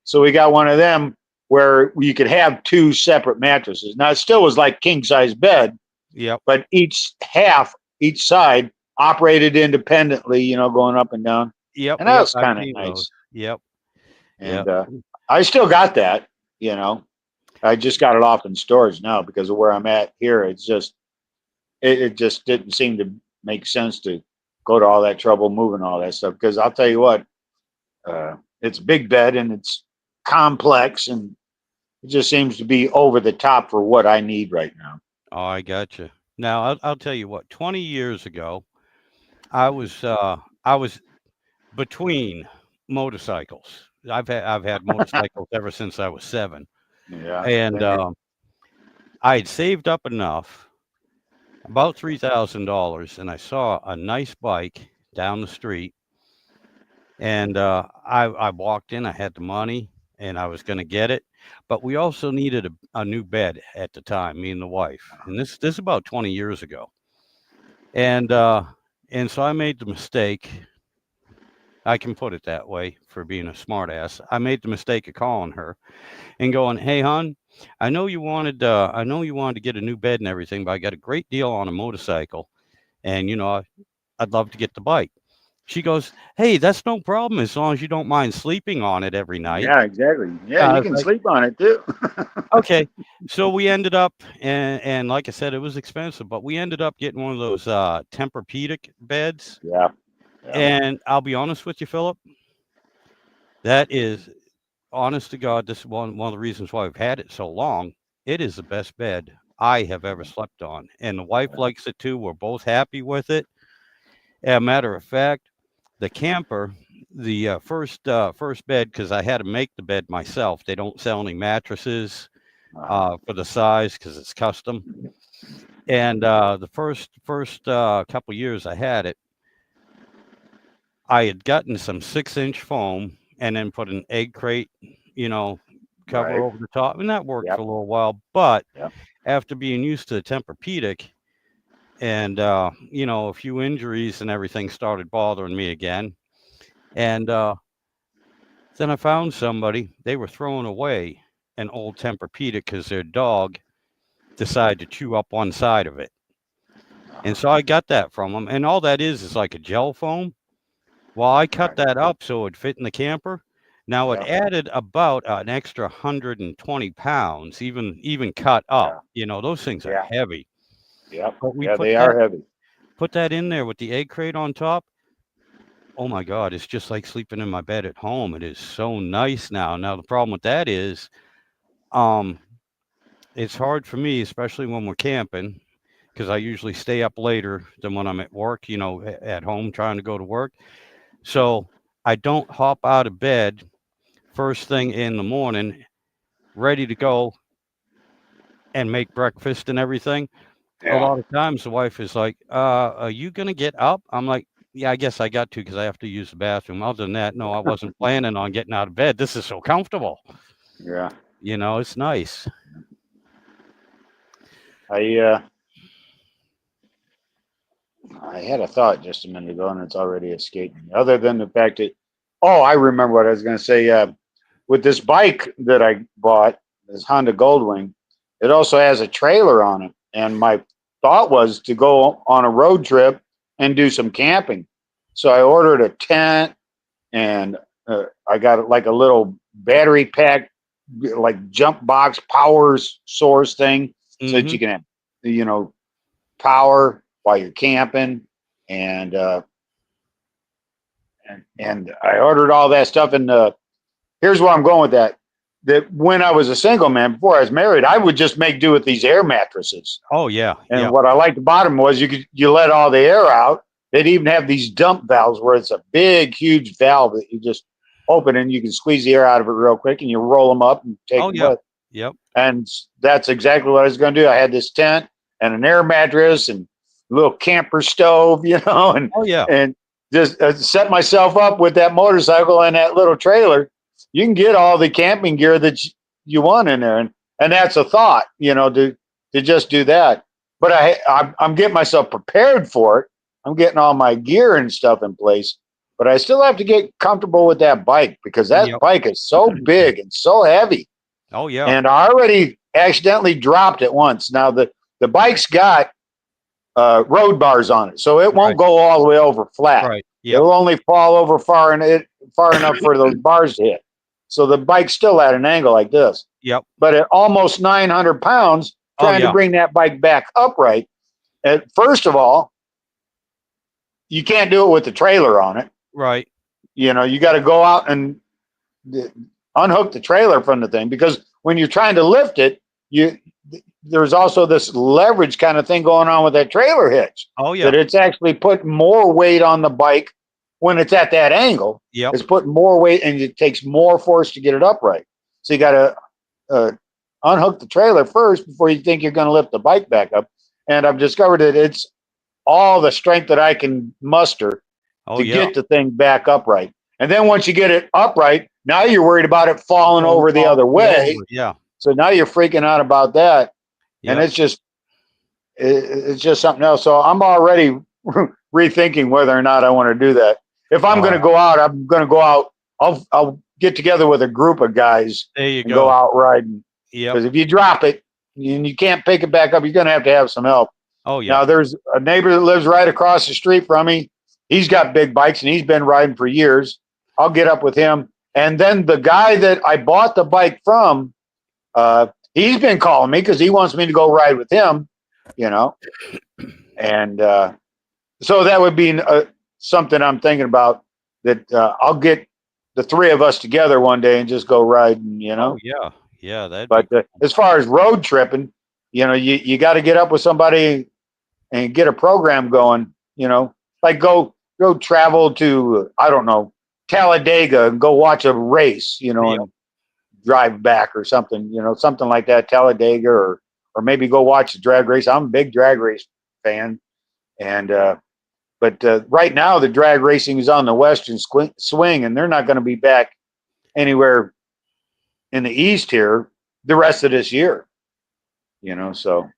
[SPEAKER 2] So we got one of them where you could have 2 separate mattresses. Now it still was like king size bed.
[SPEAKER 1] Yep.
[SPEAKER 2] But each side operated independently, you know, going up and down.
[SPEAKER 1] Yep.
[SPEAKER 2] And that was kind of nice.
[SPEAKER 1] Those. Yep.
[SPEAKER 2] And I still got that, you know. I just got it off in storage now because of where I'm at here. It's just, it just didn't seem to make sense to go to all that trouble moving all that stuff. Because I'll tell you what, it's a big bed and it's complex and it just seems to be over the top for what I need right now.
[SPEAKER 1] Oh, I got you. Now I'll tell you what. 20 years ago, I was between motorcycles. I've had motorcycles ever since I was 7.
[SPEAKER 2] Yeah.
[SPEAKER 1] And I had saved up enough, about $3,000, and I saw a nice bike down the street. And I walked in. I had the money, and I was going to get it. But we also needed a new bed at the time, me and the wife. And this is about 20 years ago. And so I made the mistake. I can put it that way for being a smartass. I made the mistake of calling her and going, "Hey, hon, I know you wanted to get a new bed and everything, but I got a great deal on a motorcycle, and you know, I'd love to get the bike." She goes, "Hey, that's no problem as long as you don't mind sleeping on it every night."
[SPEAKER 2] Yeah, exactly. Yeah, you can sleep on it too.
[SPEAKER 1] Okay, so we ended up, and like I said, it was expensive, but we ended up getting one of those Tempur-Pedic beds.
[SPEAKER 2] Yeah.
[SPEAKER 1] And I'll be honest with you, Philip, that is, honest to God, this is one of the reasons why I've had it so long. It is the best bed I have ever slept on. And the wife likes it too. We're both happy with it. As a matter of fact, the camper, the first bed, because I had to make the bed myself. They don't sell any mattresses for the size because it's custom. And the first couple years I had it, I had gotten some 6-inch foam and then put an egg crate, you know, cover over the top. And that worked for a little while. But after being used to the Tempur-Pedic and, you know, a few injuries and everything started bothering me again. And then I found somebody, they were throwing away an old Tempur-Pedic because their dog decided to chew up one side of it. And so I got that from them. And all that is like a gel foam. Well, I cut that up so it fit in the camper. Now it added about an extra 120 pounds, even cut up. You know, those things are heavy.
[SPEAKER 2] Yep.
[SPEAKER 1] But
[SPEAKER 2] They are heavy.
[SPEAKER 1] Put that in there with the egg crate on top. Oh my God, it's just like sleeping in my bed at home. It is so nice now. Now the problem with that is, it's hard for me, especially when we're camping, because I usually stay up later than when I'm at work. You know, at home trying to go to work. So I don't hop out of bed first thing in the morning, ready to go and make breakfast and everything. A lot of times the wife is like, are you going to get up? I'm like, yeah, I guess I got to because I have to use the bathroom. Other than that, no, I wasn't planning on getting out of bed. This is so comfortable.
[SPEAKER 2] Yeah.
[SPEAKER 1] You know, it's nice.
[SPEAKER 2] I had a thought just a minute ago, and it's already escaped me. Other than the fact that, I remember what I was going to say. With this bike that I bought, this Honda Goldwing, it also has a trailer on it. And my thought was to go on a road trip and do some camping. So I ordered a tent, and I got like a little battery pack, like jump box power source thing, so that
[SPEAKER 1] Mm-hmm.
[SPEAKER 2] you can have, you know, power while you're camping. And and I ordered all that stuff. And here's where I'm going with that. That when I was a single man, before I was married, I would just make do with these air mattresses.
[SPEAKER 1] Oh yeah,
[SPEAKER 2] And
[SPEAKER 1] yeah.
[SPEAKER 2] what I liked about them was you let all the air out. They'd even have these dump valves where it's a big, huge valve that you just open and you can squeeze the air out of it real quick, and you roll them up and take
[SPEAKER 1] Oh
[SPEAKER 2] them
[SPEAKER 1] yeah.
[SPEAKER 2] with.
[SPEAKER 1] Yep.
[SPEAKER 2] And that's exactly what I was going to do. I had this tent and an air mattress and a little camper stove, you know,
[SPEAKER 1] Oh yeah.
[SPEAKER 2] and just set myself up with that motorcycle and that little trailer. You can get all the camping gear that you want in there, and that's a thought, you know, to just do that. But I'm getting myself prepared for it. I'm getting all my gear and stuff in place, but I still have to get comfortable with that bike because that
[SPEAKER 1] Yep.
[SPEAKER 2] bike is so big and so heavy.
[SPEAKER 1] Oh yeah.
[SPEAKER 2] And I already accidentally dropped it once. Now the bike's got road bars on it, so it won't
[SPEAKER 1] Right.
[SPEAKER 2] go all the way over flat.
[SPEAKER 1] Right. Yep.
[SPEAKER 2] It'll only fall over far enough for those bars to hit. So the bike's still at an angle like this.
[SPEAKER 1] Yep.
[SPEAKER 2] But at almost 900 pounds,
[SPEAKER 1] Oh
[SPEAKER 2] trying
[SPEAKER 1] yeah.
[SPEAKER 2] to bring that bike back upright, first of all, you can't do it with the trailer on it.
[SPEAKER 1] Right.
[SPEAKER 2] You know, you got to go out and unhook the trailer from the thing, because when you're trying to lift it, there's also this leverage kind of thing going on with that trailer hitch.
[SPEAKER 1] Oh yeah.
[SPEAKER 2] That it's actually putting more weight on the bike when it's at that angle.
[SPEAKER 1] Yep.
[SPEAKER 2] It's putting more weight, and it takes more force to get it upright. So you got to unhook the trailer first before you think you're going to lift the bike back up. And I've discovered that it's all the strength that I can muster
[SPEAKER 1] Oh
[SPEAKER 2] to
[SPEAKER 1] yeah.
[SPEAKER 2] get the thing back upright. And then once you get it upright, now you're worried about it falling over the other way.
[SPEAKER 1] Yeah.
[SPEAKER 2] So now you're freaking out about that. And
[SPEAKER 1] Yep.
[SPEAKER 2] it's just something else. So I'm already rethinking whether or not I want to do that. If I'm going to go out, I'm going to go out. I'll get together with a group of guys
[SPEAKER 1] There you
[SPEAKER 2] and
[SPEAKER 1] go.
[SPEAKER 2] go out riding.
[SPEAKER 1] Yep.
[SPEAKER 2] Because if you drop it and you can't pick it back up, you're going to have some help.
[SPEAKER 1] Oh yeah.
[SPEAKER 2] Now, there's a neighbor that lives right across the street from me. He's got big bikes and he's been riding for years. I'll get up with him. And then the guy that I bought the bike from, he's been calling me because he wants me to go ride with him, you know. And so that would be something I'm thinking about, that I'll get the three of us together one day and just go riding, you know.
[SPEAKER 1] Oh yeah. Yeah. That.
[SPEAKER 2] But as far as road tripping, you know, you got to get up with somebody and get a program going, you know, like go travel to, I don't know, Talladega and go watch a race, you know, and drive back or something, you know, something like that, Talladega, or maybe go watch a drag race. I'm a big drag race fan. And, but right now the drag racing is on the Western swing, and they're not going to be back anywhere in the East here the rest of this year, you know, so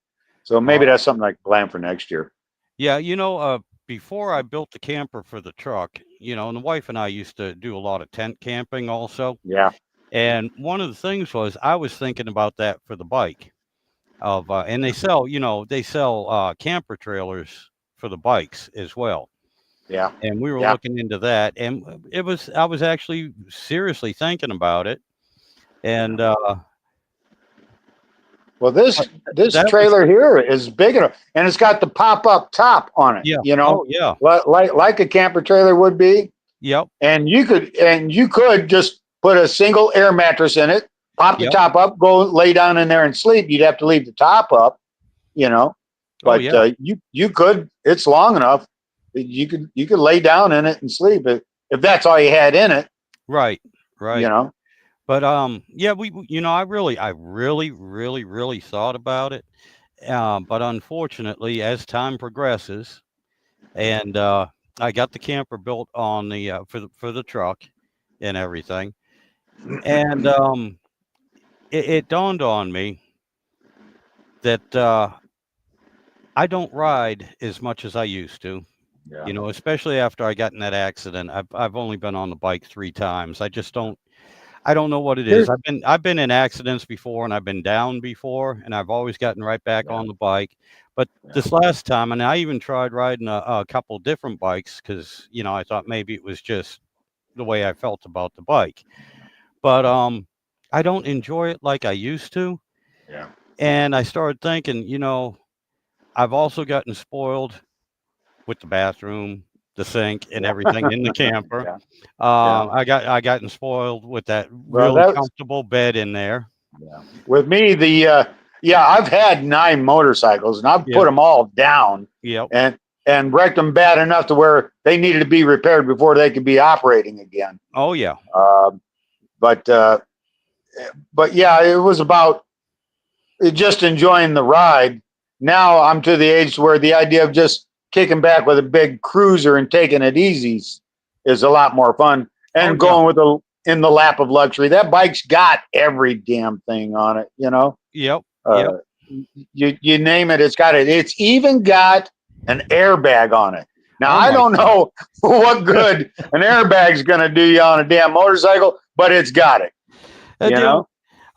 [SPEAKER 2] maybe that's something I can plan for next year.
[SPEAKER 1] Yeah. You know, before I built the camper for the truck, you know, and the wife and I used to do a lot of tent camping also.
[SPEAKER 2] Yeah.
[SPEAKER 1] And one of the things was I was thinking about that for the bike and they sell, you know, camper trailers for the bikes as well.
[SPEAKER 2] Yeah.
[SPEAKER 1] And we were
[SPEAKER 2] Yeah.
[SPEAKER 1] looking into that, and I was actually seriously thinking about it. And
[SPEAKER 2] Well, this
[SPEAKER 1] that was,
[SPEAKER 2] trailer here is big enough, and it's got the pop-up top on it.
[SPEAKER 1] yeah.
[SPEAKER 2] You know,
[SPEAKER 1] Oh yeah.
[SPEAKER 2] like a camper trailer would be.
[SPEAKER 1] Yep.
[SPEAKER 2] And you could just put a single air mattress in it, pop the
[SPEAKER 1] Yep.
[SPEAKER 2] top up, go lay down in there and sleep. You'd have to leave the top up, you know. But
[SPEAKER 1] Oh yeah.
[SPEAKER 2] you could. It's long enough that you could lay down in it and sleep if that's all you had in it.
[SPEAKER 1] Right. Right.
[SPEAKER 2] You know.
[SPEAKER 1] But yeah, you know, I really thought about it. But unfortunately, as time progresses, and I got the camper built on the for the truck and everything, and it dawned on me that I don't ride as much as I used to.
[SPEAKER 2] Yeah.
[SPEAKER 1] You know, especially after I got in that accident. I've only been on the bike 3 times. I don't know what it is. I've been in accidents before, and I've been down before, and I've always gotten right back on the bike. But this last time, and I even tried riding a couple different bikes because, you know, I thought maybe it was just the way I felt about the bike. but I don't enjoy it like I used to.
[SPEAKER 2] Yeah.
[SPEAKER 1] And I started thinking, I've also gotten spoiled with the bathroom, the sink, and everything in the camper.
[SPEAKER 2] Yeah. Yeah.
[SPEAKER 1] I gotten spoiled with that
[SPEAKER 2] Well,
[SPEAKER 1] really
[SPEAKER 2] that's
[SPEAKER 1] comfortable bed in there.
[SPEAKER 2] yeah. With me, yeah, I've had 9 motorcycles and I've put
[SPEAKER 1] Yep.
[SPEAKER 2] them all down
[SPEAKER 1] Yep.
[SPEAKER 2] and wrecked them bad enough to where they needed to be repaired before they could be operating again.
[SPEAKER 1] Oh yeah.
[SPEAKER 2] Um, but but yeah, it was about just enjoying the ride. Now I'm to the age where the idea of just kicking back with a big cruiser and taking it easy is a lot more fun.
[SPEAKER 1] Oh
[SPEAKER 2] And
[SPEAKER 1] yeah.
[SPEAKER 2] going with in the lap of luxury. That bike's got every damn thing on it, you know.
[SPEAKER 1] Yep. Yep.
[SPEAKER 2] Uh, you name it, it's got it. It's even got an airbag on it. Now
[SPEAKER 1] Oh
[SPEAKER 2] I
[SPEAKER 1] my
[SPEAKER 2] don't
[SPEAKER 1] God.
[SPEAKER 2] know what good an airbag's gonna do you on a damn motorcycle, but it's got it. You know?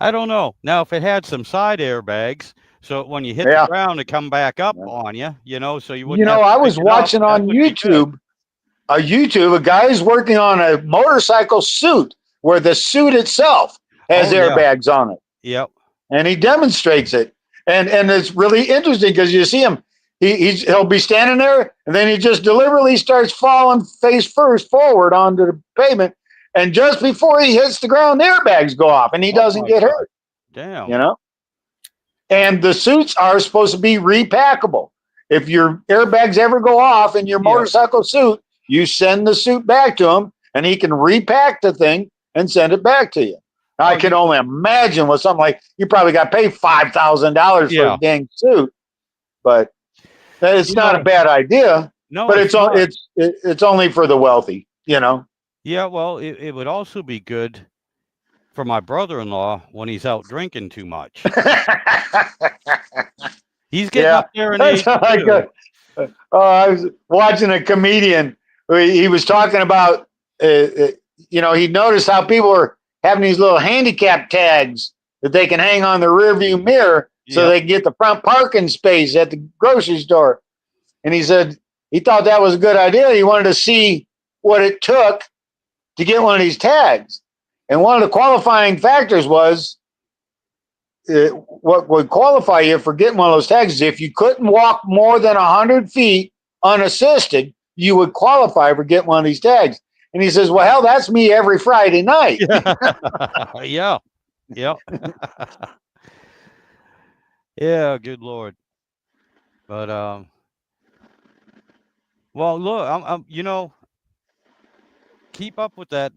[SPEAKER 1] I don't know. Now, if it had some side airbags, so when you hit the
[SPEAKER 2] Yeah.
[SPEAKER 1] ground, it come back up
[SPEAKER 2] Yeah.
[SPEAKER 1] on you, so you
[SPEAKER 2] You
[SPEAKER 1] wouldn't
[SPEAKER 2] know,
[SPEAKER 1] have to
[SPEAKER 2] I
[SPEAKER 1] pick
[SPEAKER 2] was
[SPEAKER 1] it up.
[SPEAKER 2] watching
[SPEAKER 1] That
[SPEAKER 2] on
[SPEAKER 1] would be good.
[SPEAKER 2] YouTube, a guy's working on a motorcycle suit where the suit itself has
[SPEAKER 1] Oh yeah.
[SPEAKER 2] airbags on it,
[SPEAKER 1] Yep.
[SPEAKER 2] and he demonstrates it, and it's really interesting because you see him, he'll be standing there, and then he just deliberately starts falling face first forward onto the pavement, and just before he hits the ground, the airbags go off, and he
[SPEAKER 1] Oh
[SPEAKER 2] doesn't
[SPEAKER 1] my
[SPEAKER 2] get
[SPEAKER 1] God.
[SPEAKER 2] hurt.
[SPEAKER 1] Damn.
[SPEAKER 2] You know, and the suits are supposed to be repackable. If your airbags ever go off in your
[SPEAKER 1] Yep.
[SPEAKER 2] motorcycle suit, you send the suit back to him and he can repack the thing and send it back to you. Now, I
[SPEAKER 1] Oh
[SPEAKER 2] can only imagine what something like you probably got to pay $5,000 for
[SPEAKER 1] yeah.
[SPEAKER 2] a dang suit, but it's
[SPEAKER 1] You
[SPEAKER 2] not a
[SPEAKER 1] know,
[SPEAKER 2] bad idea.
[SPEAKER 1] no,
[SPEAKER 2] But
[SPEAKER 1] it's not.
[SPEAKER 2] it's only for the wealthy, you know.
[SPEAKER 1] Yeah. Well, it would also be good for my brother-in-law when he's out drinking too much. He's getting
[SPEAKER 2] Yeah,
[SPEAKER 1] up there in
[SPEAKER 2] that's
[SPEAKER 1] age
[SPEAKER 2] like
[SPEAKER 1] too.
[SPEAKER 2] I was watching a comedian. He was talking about, he noticed how people are having these little handicap tags that they can hang on the rearview mirror so
[SPEAKER 1] Yep.
[SPEAKER 2] they can get the front parking space at the grocery store. And he said he thought that was a good idea. He wanted to see what it took to get one of these tags. And one of the qualifying factors was what would qualify you for getting one of those tags is if you couldn't walk more than 100 feet unassisted, you would qualify for getting one of these tags. And he says, well, hell, that's me every Friday night.
[SPEAKER 1] Yeah. Yep. Yeah. Good Lord. But well, look, keep up with that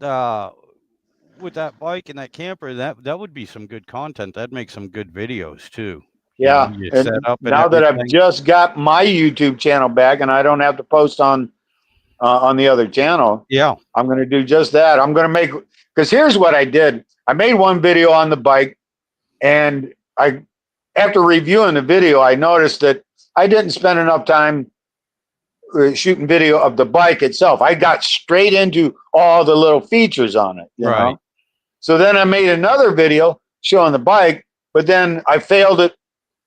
[SPEAKER 1] bike and that camper. That would be some good content. That'd make some good videos too.
[SPEAKER 2] Yeah.
[SPEAKER 1] You set
[SPEAKER 2] And
[SPEAKER 1] up and
[SPEAKER 2] now that I've
[SPEAKER 1] everything.
[SPEAKER 2] just got my YouTube channel back and I don't have to post on the other channel,
[SPEAKER 1] Yeah.
[SPEAKER 2] I'm going to do just that. I'm going to make, because here's what I did. I made one video on the bike, and after reviewing the video, I noticed that I didn't spend enough time shooting video of the bike itself. I got straight into all the little features on it, you
[SPEAKER 1] Right.
[SPEAKER 2] know? So then I made another video showing the bike, but then I failed at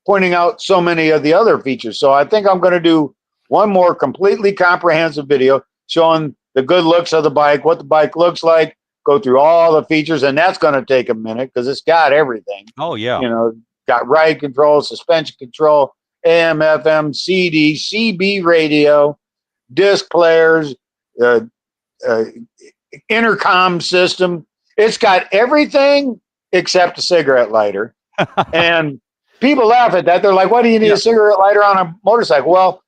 [SPEAKER 2] pointing out so many of the other features. So I think I'm going to do one more completely comprehensive video showing the good looks of the bike, what the bike looks like, go through all the features, and that's going to take a minute because it's got everything.
[SPEAKER 1] Oh yeah.
[SPEAKER 2] You know, got ride control, suspension control, AM, FM, CD, CB radio, disc players, uh, uh, intercom system. It's got everything except a cigarette lighter. And people laugh at that. They're like, why do you need
[SPEAKER 1] Yeah.
[SPEAKER 2] a cigarette lighter on a motorcycle? Well,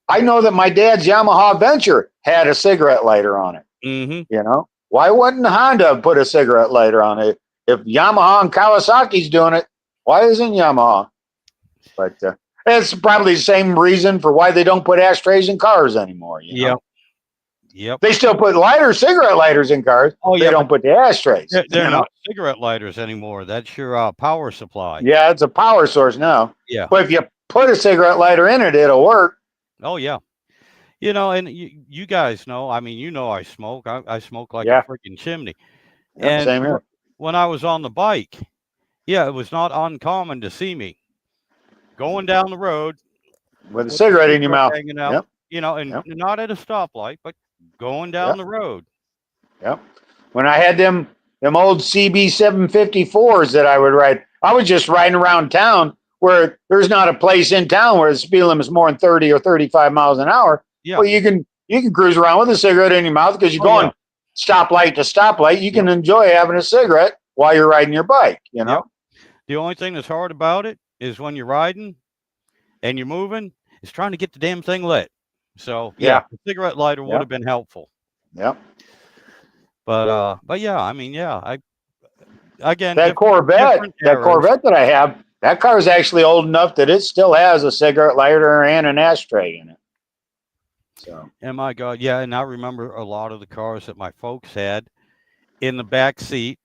[SPEAKER 2] I know that my dad's Yamaha Venture had a cigarette lighter on it.
[SPEAKER 1] Mm-hmm.
[SPEAKER 2] You know, why wouldn't Honda put a cigarette lighter on it? If Yamaha and Kawasaki's doing it, why isn't Yamaha? But it's probably the same reason for why they don't put ashtrays in cars anymore. You know?
[SPEAKER 1] Yep.
[SPEAKER 2] They still put cigarette lighters in cars.
[SPEAKER 1] Oh
[SPEAKER 2] They
[SPEAKER 1] yeah.
[SPEAKER 2] don't put the ashtrays.
[SPEAKER 1] They're
[SPEAKER 2] You know?
[SPEAKER 1] not cigarette lighters anymore. That's your power supply.
[SPEAKER 2] Yeah, it's a power source now.
[SPEAKER 1] Yeah.
[SPEAKER 2] But if you put a cigarette lighter in it, it'll work.
[SPEAKER 1] Oh yeah. And you guys know. I mean, I smoke. I smoke like
[SPEAKER 2] Yeah.
[SPEAKER 1] a freaking chimney.
[SPEAKER 2] Yeah,
[SPEAKER 1] And
[SPEAKER 2] same here.
[SPEAKER 1] when I was on the bike, yeah, it was not uncommon to see me going down the road
[SPEAKER 2] With a
[SPEAKER 1] with a
[SPEAKER 2] cigarette in your
[SPEAKER 1] cigarette
[SPEAKER 2] mouth.
[SPEAKER 1] hanging out.
[SPEAKER 2] Yep.
[SPEAKER 1] And
[SPEAKER 2] Yep.
[SPEAKER 1] not at a stoplight, but going down
[SPEAKER 2] Yep.
[SPEAKER 1] the road.
[SPEAKER 2] Yep. When I had them them old CB 754s that I would ride. I was just riding around town where there's not a place in town where the speed limit is more than 30 or 35 miles an hour.
[SPEAKER 1] Yeah.
[SPEAKER 2] Well, you can cruise around with a cigarette in your mouth because you're going stoplight to stoplight. You can enjoy having a cigarette while you're riding your bike, you know?
[SPEAKER 1] The only thing that's hard about it is when you're riding and you're moving, is trying to get the damn thing lit. So
[SPEAKER 2] Yeah.
[SPEAKER 1] the cigarette lighter would have been helpful.
[SPEAKER 2] Yep.
[SPEAKER 1] But yeah, I mean, again,
[SPEAKER 2] that Corvette that I have, that car is actually old enough that it still has a cigarette lighter and an ashtray in it. So,
[SPEAKER 1] and my God, yeah, and I remember a lot of the cars that my folks had in the back seat,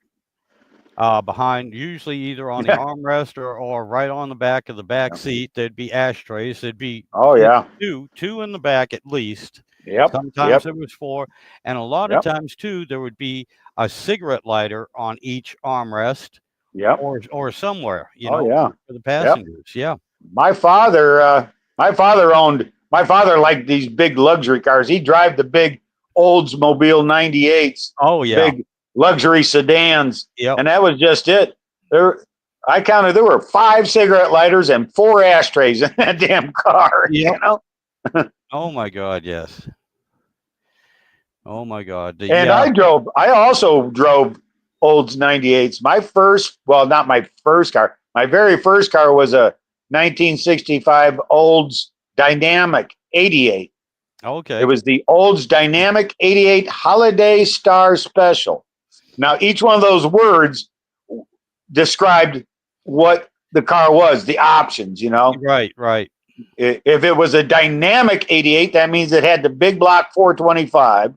[SPEAKER 1] behind, usually either on the armrest or right on the back of the back seat. There'd be ashtrays. There'd be two in the back at least.
[SPEAKER 2] Yep.
[SPEAKER 1] Sometimes there was 4, and a lot of times too there would be a cigarette lighter on each armrest.
[SPEAKER 2] Yep.
[SPEAKER 1] Or somewhere,
[SPEAKER 2] for
[SPEAKER 1] the passengers. Yeah.
[SPEAKER 2] My father liked these big luxury cars. He drive the big Oldsmobile 98s.
[SPEAKER 1] Oh yeah.
[SPEAKER 2] Big luxury sedans.
[SPEAKER 1] Yeah.
[SPEAKER 2] And that was just it. I counted there were 5 cigarette lighters and 4 ashtrays in that damn car.
[SPEAKER 1] Yep.
[SPEAKER 2] You know?
[SPEAKER 1] Oh my God, yes. Oh my God.
[SPEAKER 2] I also drove Olds 98s. Not my first car. My very first car was a 1965 Olds Dynamic 88.
[SPEAKER 1] Okay.
[SPEAKER 2] It was the Olds Dynamic 88 Holiday Star Special. Now, each one of those words described what the car was, the options,
[SPEAKER 1] Right.
[SPEAKER 2] If it was a Dynamic 88, that means it had the big block 425.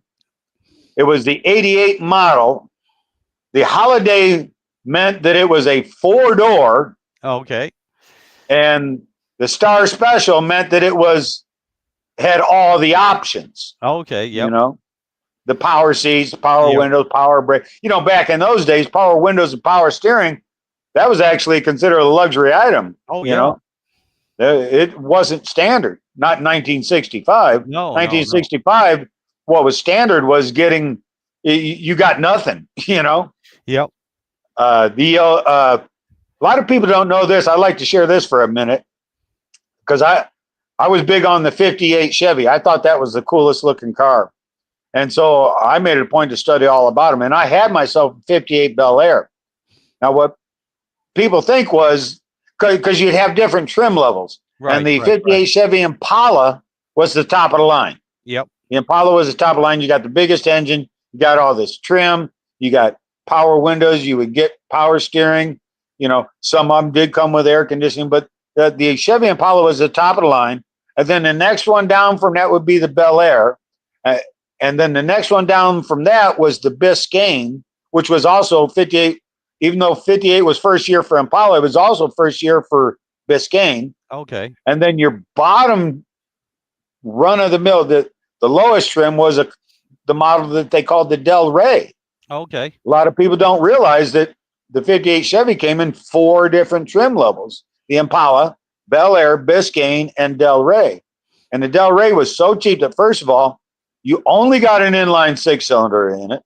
[SPEAKER 2] It was the 88 model. The Holiday meant that it was a 4-door.
[SPEAKER 1] Okay.
[SPEAKER 2] And the Star Special meant that it had all the options.
[SPEAKER 1] Okay. Yeah.
[SPEAKER 2] The power seats, power windows, power brake. Back in those days, power windows and power steering, that was actually considered a luxury item.
[SPEAKER 1] Oh, yeah.
[SPEAKER 2] It wasn't standard. Not in 1965.
[SPEAKER 1] No.
[SPEAKER 2] 1965, what was standard was you got nothing,
[SPEAKER 1] Yep.
[SPEAKER 2] A lot of people don't know this. I'd like to share this for a minute because I was big on the 58 Chevy. I thought that was the coolest looking car. And so I made it a point to study all about them. And I had myself a 58 Bel Air. Now, what people think was because you'd have different trim levels.
[SPEAKER 1] Right,
[SPEAKER 2] and the 58 Chevy Impala was the top of the line.
[SPEAKER 1] Yep.
[SPEAKER 2] The Impala was the top of the line. You got the biggest engine. You got all this trim. You got power windows. You would get power steering. Some of them did come with air conditioning, but the Chevy Impala was the top of the line. And then the next one down from that would be the Bel Air. And then the next one down from that was the Biscayne, which was also 58. Even though 58 was first year for Impala, it was also first year for Biscayne.
[SPEAKER 1] Okay.
[SPEAKER 2] And then your bottom run of the mill, the lowest trim was the model that they called the Del Rey.
[SPEAKER 1] Okay.
[SPEAKER 2] A lot of people don't realize that the 58 Chevy came in 4 different trim levels: the Impala, Bel Air, Biscayne, and Del Rey. And the Del Rey was so cheap that, first of all, you only got an inline 6-cylinder in it.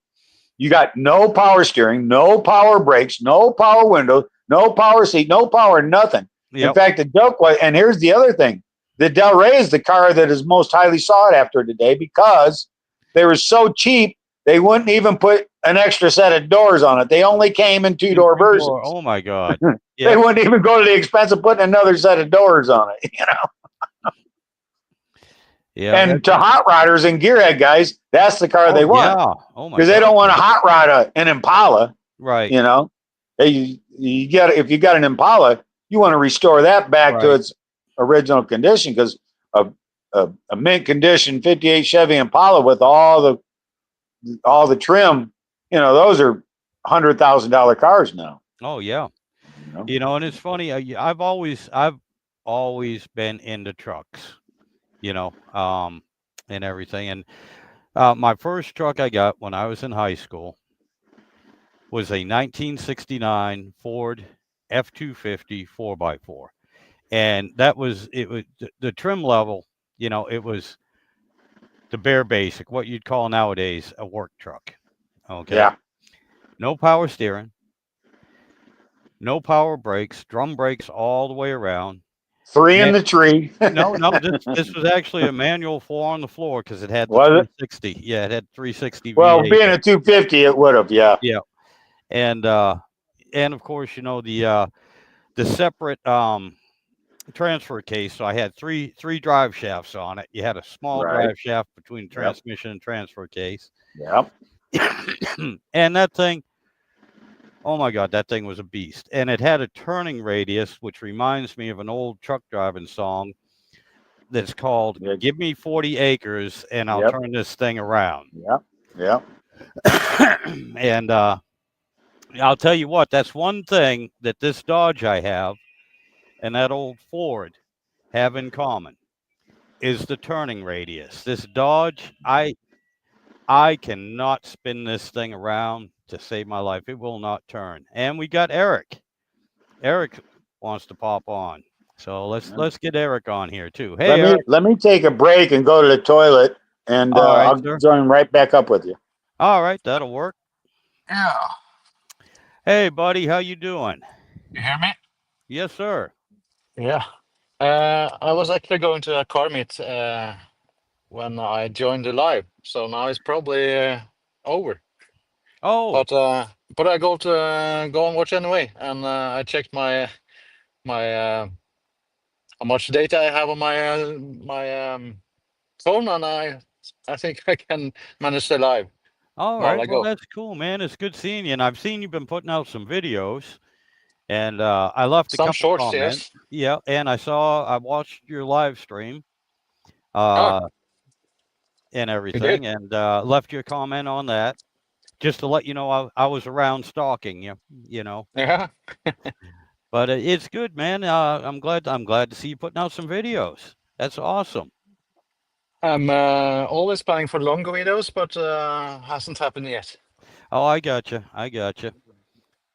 [SPEAKER 2] You got no power steering, no power brakes, no power window, no power seat, no power, nothing. Yep. In fact, the joke was, and here's the other thing, the Del Rey is the car that is most highly sought after today because they were so cheap, they wouldn't even put an extra set of doors on it. They only came in 2-door versions.
[SPEAKER 1] Oh, my God.
[SPEAKER 2] Yeah. They wouldn't even go to the expense of putting another set of doors on it,
[SPEAKER 1] Yeah,
[SPEAKER 2] and to hot rodders and gearhead guys, that's the car they want.
[SPEAKER 1] Yeah. Oh my!
[SPEAKER 2] Because they don't want to hot rod an Impala,
[SPEAKER 1] right?
[SPEAKER 2] If you got an Impala, you want to restore that back to its original condition. Because a mint condition 58 Chevy Impala with all the trim, those are $100,000 cars now.
[SPEAKER 1] Oh yeah, and it's funny. I've always been into trucks. And everything. And my first truck I got when I was in high school was a 1969 Ford F-250 4x4. And it was the trim level, it was the bare basic, what you'd call nowadays a work truck. Okay.
[SPEAKER 2] Yeah.
[SPEAKER 1] no power steering, no power brakes, drum brakes all the way around.
[SPEAKER 2] Three in
[SPEAKER 1] Ma-
[SPEAKER 2] the tree.
[SPEAKER 1] no, this was actually a manual 4 on the floor because it had the
[SPEAKER 2] Was it?
[SPEAKER 1] 360. Yeah, it had 360
[SPEAKER 2] Well,
[SPEAKER 1] V8.
[SPEAKER 2] being a 250, it would have. Yeah.
[SPEAKER 1] Yeah, and of course, the separate transfer case. So I had three drive shafts on it. You had a small
[SPEAKER 2] Right.
[SPEAKER 1] drive shaft between
[SPEAKER 2] Yep.
[SPEAKER 1] transmission and transfer case.
[SPEAKER 2] Yep.
[SPEAKER 1] And that thing, oh my God, that thing was a beast. And it had a turning radius, which reminds me of an old truck driving song that's called
[SPEAKER 2] Yep.
[SPEAKER 1] "Give Me 40 Acres and I'll
[SPEAKER 2] Yep.
[SPEAKER 1] turn this thing around."
[SPEAKER 2] Yep. Yep.
[SPEAKER 1] And I'll tell you what, that's one thing that this Dodge I have and that old Ford have in common is the turning radius. This Dodge, I cannot spin this thing around to save my life. It will not turn. And we got Eric. Eric wants to pop on. So let's get Eric on here too. Hey Eric.
[SPEAKER 2] Let me take a break and go to the toilet, and
[SPEAKER 1] All right,
[SPEAKER 2] I'll
[SPEAKER 1] sir.
[SPEAKER 2] join right back up with you.
[SPEAKER 1] All right, that'll work.
[SPEAKER 3] Yeah.
[SPEAKER 1] Hey buddy, how you doing?
[SPEAKER 3] You hear me?
[SPEAKER 1] Yes, sir.
[SPEAKER 3] Yeah. I was actually going to a car meet when I joined the live, so now it's probably over.
[SPEAKER 1] Oh,
[SPEAKER 3] But I go and watch anyway, and I checked my how much data I have on my phone, and I think I can manage the live
[SPEAKER 1] all
[SPEAKER 3] while
[SPEAKER 1] right.
[SPEAKER 3] I
[SPEAKER 1] Well,
[SPEAKER 3] go.
[SPEAKER 1] that's cool, man. It's good seeing you. And I've seen you've been putting out some videos, and I left a
[SPEAKER 3] Some
[SPEAKER 1] couple
[SPEAKER 3] shorts,
[SPEAKER 1] comments.
[SPEAKER 3] yes.
[SPEAKER 1] Yeah, and I watched your live stream.
[SPEAKER 3] Oh,
[SPEAKER 1] And
[SPEAKER 3] you did?
[SPEAKER 1] everything, and left you a comment on that just to let you know I was around stalking you, you know.
[SPEAKER 3] Yeah.
[SPEAKER 1] But it's good, man. I'm glad to see you putting out some videos. That's awesome.
[SPEAKER 3] I'm always planning for longer videos, but hasn't happened yet.
[SPEAKER 1] Oh, I got you. I got you.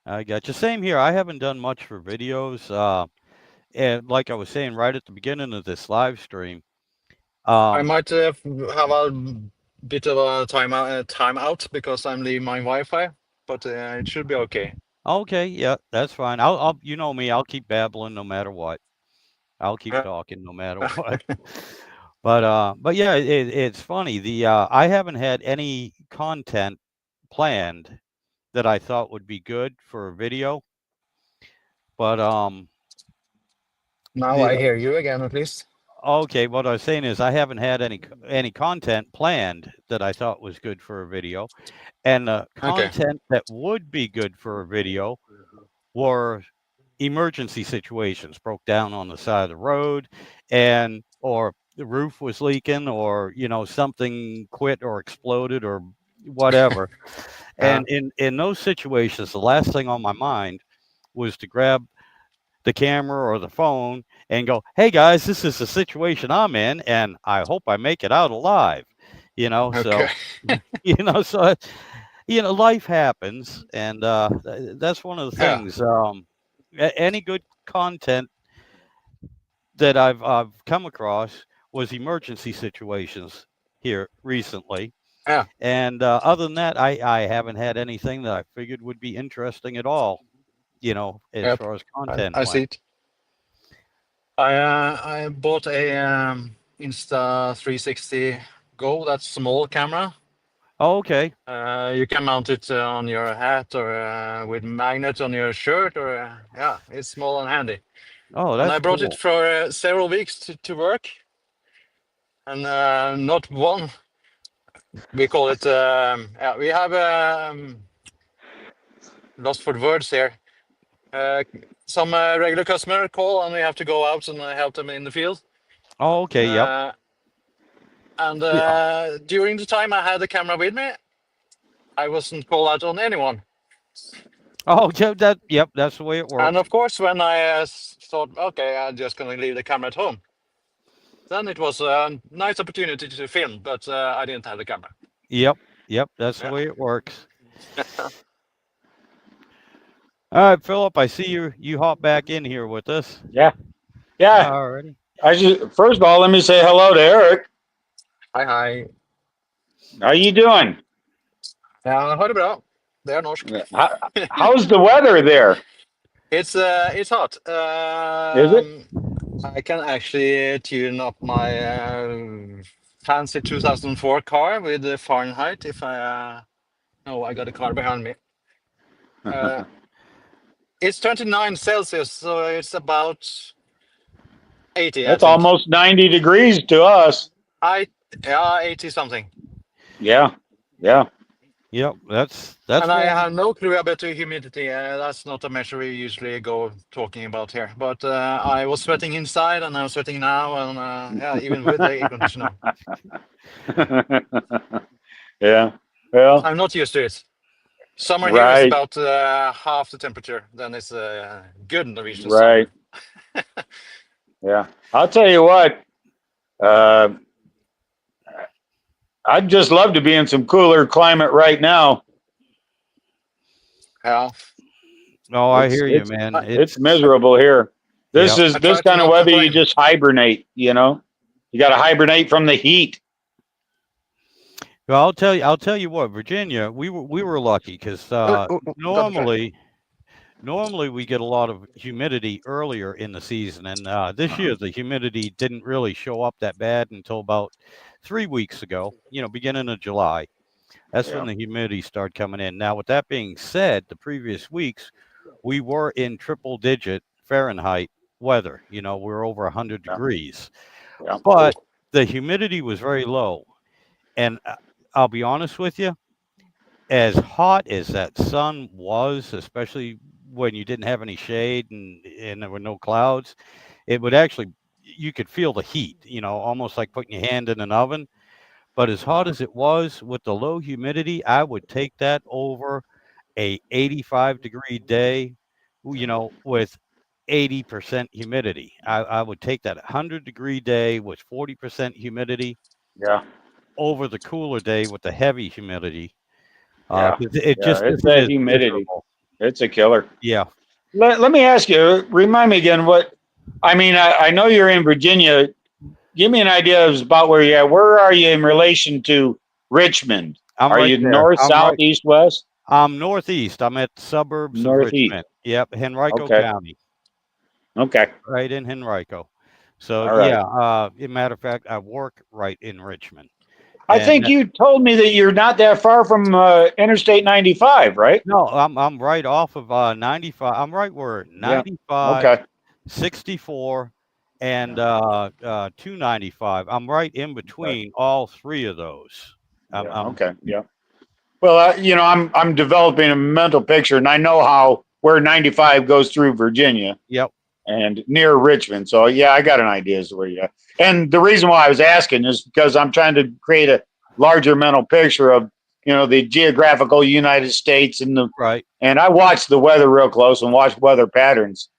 [SPEAKER 1] I got you. Same here. I haven't done much for videos. And like I was saying right at the beginning of this live stream,
[SPEAKER 3] I
[SPEAKER 1] um,
[SPEAKER 3] might have a bit of a time out because I'm leaving my Wi-Fi, but it should be okay.
[SPEAKER 1] okay, yeah, that's fine. I'll you know me, I'll keep babbling no matter what. I'll keep
[SPEAKER 3] Uh,
[SPEAKER 1] talking no matter what. But yeah, it's funny. I haven't had any content planned that I thought would be good for a video. But
[SPEAKER 3] Now I
[SPEAKER 1] the
[SPEAKER 3] hear you again, at least.
[SPEAKER 1] okay, what I was saying is I haven't had any content planned that I thought was good for a video, and the
[SPEAKER 3] Okay.
[SPEAKER 1] content that would be good for a video were emergency situations. Broke down on the side of the road, and or the roof was leaking, or something quit or exploded or whatever.
[SPEAKER 3] Yeah.
[SPEAKER 1] And in those situations, the last thing on my mind was to grab the camera or the phone and go, "Hey guys, this is the situation I'm in, and I hope I make it out alive."
[SPEAKER 3] Okay.
[SPEAKER 1] So so life happens, and that's one of the
[SPEAKER 3] Yeah.
[SPEAKER 1] things. Any good content that I've come across was emergency situations here recently.
[SPEAKER 3] Yeah.
[SPEAKER 1] And other than that, I haven't had anything that I figured would be interesting at all, as
[SPEAKER 3] Yep.
[SPEAKER 1] far as content
[SPEAKER 3] I see
[SPEAKER 1] went.
[SPEAKER 3] it. I bought a Insta360 Go. That's small camera.
[SPEAKER 1] Oh, okay.
[SPEAKER 3] You can mount it on your hat or with magnet on your shirt, or yeah, it's small and handy.
[SPEAKER 1] Oh,
[SPEAKER 3] And I
[SPEAKER 1] that's
[SPEAKER 3] brought it
[SPEAKER 1] cool.
[SPEAKER 3] for several weeks to work, and not one. We call it. Yeah, we have lost for the words here. Some regular customer call, and we have to go out and help them in the field.
[SPEAKER 1] Oh, okay. Yep.
[SPEAKER 3] And
[SPEAKER 1] Yeah.
[SPEAKER 3] during the time I had the camera with me, I wasn't called out on anyone.
[SPEAKER 1] Oh, yep. That's the way it
[SPEAKER 3] And
[SPEAKER 1] works.
[SPEAKER 3] of course, when I thought, okay, I'm just going to leave the camera at home, then it was a nice opportunity to film, but I didn't have the camera.
[SPEAKER 1] Yep. Yep. That's the
[SPEAKER 3] Yeah.
[SPEAKER 1] way it works. All right, Philip. I see you hop back in here with us.
[SPEAKER 2] Yeah. Yeah.
[SPEAKER 1] Alrighty.
[SPEAKER 2] First of all, let me say hello to Eric.
[SPEAKER 3] Hi.
[SPEAKER 2] How you doing?
[SPEAKER 3] Ja, ha det bra. They are norsk.
[SPEAKER 2] How's the weather there?
[SPEAKER 3] It's hot.
[SPEAKER 2] Is it?
[SPEAKER 3] I can actually tune up my fancy 2004 car with the Fahrenheit if I. Oh, I got a car behind me. It's 29 Celsius, so it's about 80, I
[SPEAKER 2] That's
[SPEAKER 3] think.
[SPEAKER 2] almost 90 degrees to us.
[SPEAKER 3] 80 something.
[SPEAKER 2] Yeah. Yeah.
[SPEAKER 1] Yep, that's
[SPEAKER 3] And I
[SPEAKER 1] warm.
[SPEAKER 3] have no clue about the humidity. That's not a measure we usually go talking about here. But I was sweating inside, and I'm sweating now, and yeah, even with the air conditioner,
[SPEAKER 2] Yeah. Well,
[SPEAKER 3] I'm not used to it. Summer here is
[SPEAKER 2] right.
[SPEAKER 3] about half the temperature. Then it's good Norwegian
[SPEAKER 2] Right.
[SPEAKER 3] summer.
[SPEAKER 2] Yeah. I'll tell you what. Uh, I'd just love to be in some cooler climate right now.
[SPEAKER 3] Yeah,
[SPEAKER 1] Oh, I
[SPEAKER 2] It's
[SPEAKER 1] hear you,
[SPEAKER 2] it's
[SPEAKER 1] man.
[SPEAKER 2] it's
[SPEAKER 3] I,
[SPEAKER 2] miserable here. This
[SPEAKER 1] Yep.
[SPEAKER 2] is
[SPEAKER 3] I
[SPEAKER 2] this
[SPEAKER 3] try to
[SPEAKER 2] kind of
[SPEAKER 3] not
[SPEAKER 2] weather you
[SPEAKER 3] complain.
[SPEAKER 2] just hibernate, you know? You got to hibernate from the heat.
[SPEAKER 1] Well, I'll tell you what, Virginia, we were lucky because
[SPEAKER 3] Got the track.
[SPEAKER 1] normally we get a lot of humidity earlier in the season, and this year the humidity didn't really show up that bad until about 3 weeks ago. You know, beginning of July. That's when
[SPEAKER 2] Yeah.
[SPEAKER 1] the humidity started coming in. Now, with that being said, the previous weeks we were in triple digit Fahrenheit weather. You know, we're over 100
[SPEAKER 2] Yeah.
[SPEAKER 1] degrees,
[SPEAKER 2] Yeah.
[SPEAKER 1] but the humidity was very low. And I'll be honest with you, as hot as that sun was, especially when you didn't have any shade and there were no clouds, it would actually, you could feel the heat, you know, almost like putting your hand in an oven. But as hot as it was with the low humidity, I would take that over a 85-degree day, you know, with 80% humidity. I would take that 100-degree day with 40% humidity
[SPEAKER 2] Yeah.
[SPEAKER 1] over the cooler day with the heavy humidity.
[SPEAKER 2] Yeah.
[SPEAKER 1] 'Cause it
[SPEAKER 2] Yeah.
[SPEAKER 1] just
[SPEAKER 2] It's
[SPEAKER 1] isn't
[SPEAKER 2] that
[SPEAKER 1] as
[SPEAKER 2] humidity.
[SPEAKER 1] miserable.
[SPEAKER 2] It's a killer.
[SPEAKER 1] Yeah.
[SPEAKER 2] Let me ask you, remind me again what I mean, I know you're in Virginia. Give me an idea of about where you're at. Where are you in relation to Richmond?
[SPEAKER 1] I'm
[SPEAKER 2] Are
[SPEAKER 1] right
[SPEAKER 2] you
[SPEAKER 1] there.
[SPEAKER 2] north, south, east, west?
[SPEAKER 1] I'm northeast. I'm at the suburbs of
[SPEAKER 2] Northeast.
[SPEAKER 1] Richmond. Yep, Henrico
[SPEAKER 2] Okay.
[SPEAKER 1] County,
[SPEAKER 2] Okay.
[SPEAKER 1] right in Henrico. So
[SPEAKER 2] All right.
[SPEAKER 1] yeah, as a matter of fact, I work right in Richmond.
[SPEAKER 2] I
[SPEAKER 1] And
[SPEAKER 2] think you told me that you're not that far from Interstate 95, right?
[SPEAKER 1] no, I'm right off of 95. I'm right where
[SPEAKER 2] Yeah.
[SPEAKER 1] 95,
[SPEAKER 2] Okay.
[SPEAKER 1] 64, and 295. I'm right in
[SPEAKER 2] Okay.
[SPEAKER 1] between all three of those.
[SPEAKER 2] Yeah.
[SPEAKER 1] I'm
[SPEAKER 2] Okay. Yeah. Well, you know, I'm developing a mental picture, and I know how where 95 goes through Virginia
[SPEAKER 1] yep.
[SPEAKER 2] and near Richmond. So yeah, I got an idea as to where you're at. And the reason why I was asking is because I'm trying to create a larger mental picture of, you know, the geographical United States
[SPEAKER 1] Right.
[SPEAKER 2] and I watch the weather real close and watch weather patterns.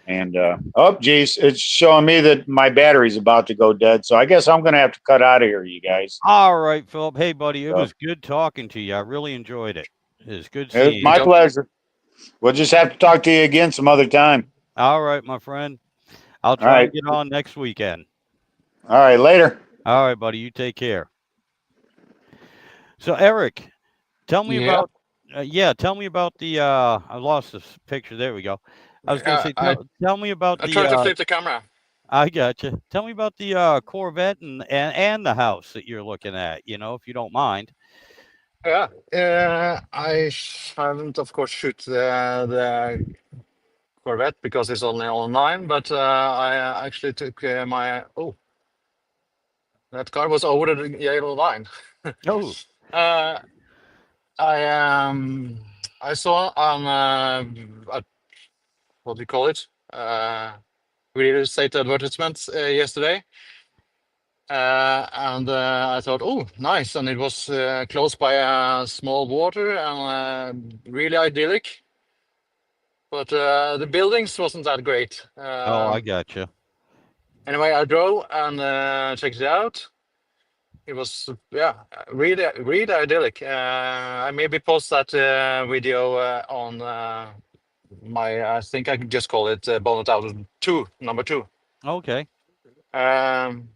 [SPEAKER 2] And oh geez, it's showing me that my battery's about to go dead. So I guess I'm gonna have to cut out of here, you guys.
[SPEAKER 1] All right, Philip. Hey, buddy, it
[SPEAKER 2] So
[SPEAKER 1] was good talking to you. I really enjoyed it. It was good
[SPEAKER 2] it's
[SPEAKER 1] seeing
[SPEAKER 2] my
[SPEAKER 1] you.
[SPEAKER 2] pleasure. We'll just have to talk to you again some other time.
[SPEAKER 1] All right, my friend. I'll
[SPEAKER 2] All
[SPEAKER 1] try and
[SPEAKER 2] right.
[SPEAKER 1] get on next weekend.
[SPEAKER 2] All right, later.
[SPEAKER 1] All right, buddy. You take care. So, Eric, tell me
[SPEAKER 3] Yeah,
[SPEAKER 1] about. Tell me about the. I lost this picture. There we go. I was going to say,
[SPEAKER 3] I
[SPEAKER 1] tell me about
[SPEAKER 3] I
[SPEAKER 1] the.
[SPEAKER 3] try to flip the camera.
[SPEAKER 1] I got you. Tell me about the Corvette and the house that you're looking at. You know, if you don't mind.
[SPEAKER 3] Yeah, I haven't, of course, shoot the Corvette because it's only online. But I actually took my that car was over the yellow line.
[SPEAKER 1] Oh,
[SPEAKER 3] uh, I saw on what do you call it? Real estate advertisements yesterday. And I thought, oh, nice. And it was close by a small water and really idyllic. But the buildings wasn't that great.
[SPEAKER 1] I got you.
[SPEAKER 3] Anyway, I drove and checked it out. It was, really, really idyllic. I maybe post that video on I think I could just call it Bonnet Out 2, number 2.
[SPEAKER 1] Okay.
[SPEAKER 3] Um,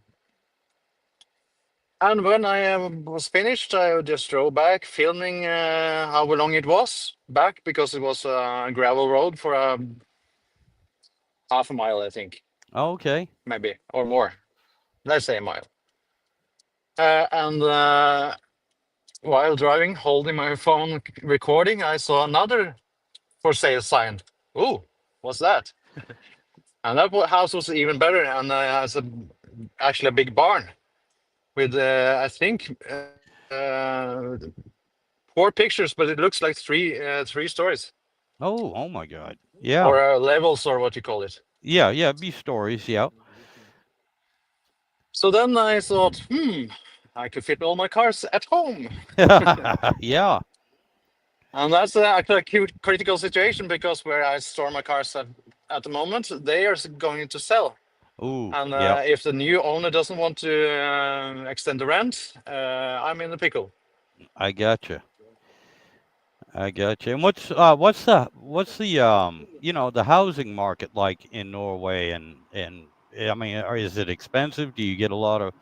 [SPEAKER 3] And when I was finished, I just drove back, filming how long it was back, because it was a gravel road for half a mile, I think,
[SPEAKER 1] Okay.
[SPEAKER 3] maybe, or more. Let's say a mile. And while driving, holding my phone recording, I saw another for sale sign. Ooh, what's that? And that house was even better, and has actually a big barn with I think 4 pictures, but it looks like three stories,
[SPEAKER 1] Oh my God. Yeah.
[SPEAKER 3] or levels, or what you call it.
[SPEAKER 1] Yeah. Be stories. Yeah.
[SPEAKER 3] So then I thought, I could fit all my cars at home.
[SPEAKER 1] Yeah.
[SPEAKER 3] And that's actually a critical situation, because where I store my cars at the moment, they are going to sell.
[SPEAKER 1] Ooh.
[SPEAKER 3] And
[SPEAKER 1] Yep.
[SPEAKER 3] if the new owner doesn't want to extend the rent, I'm in the pickle.
[SPEAKER 1] I gotcha. And what's the the housing market like in Norway, and I mean, is it expensive? Do you get a lot of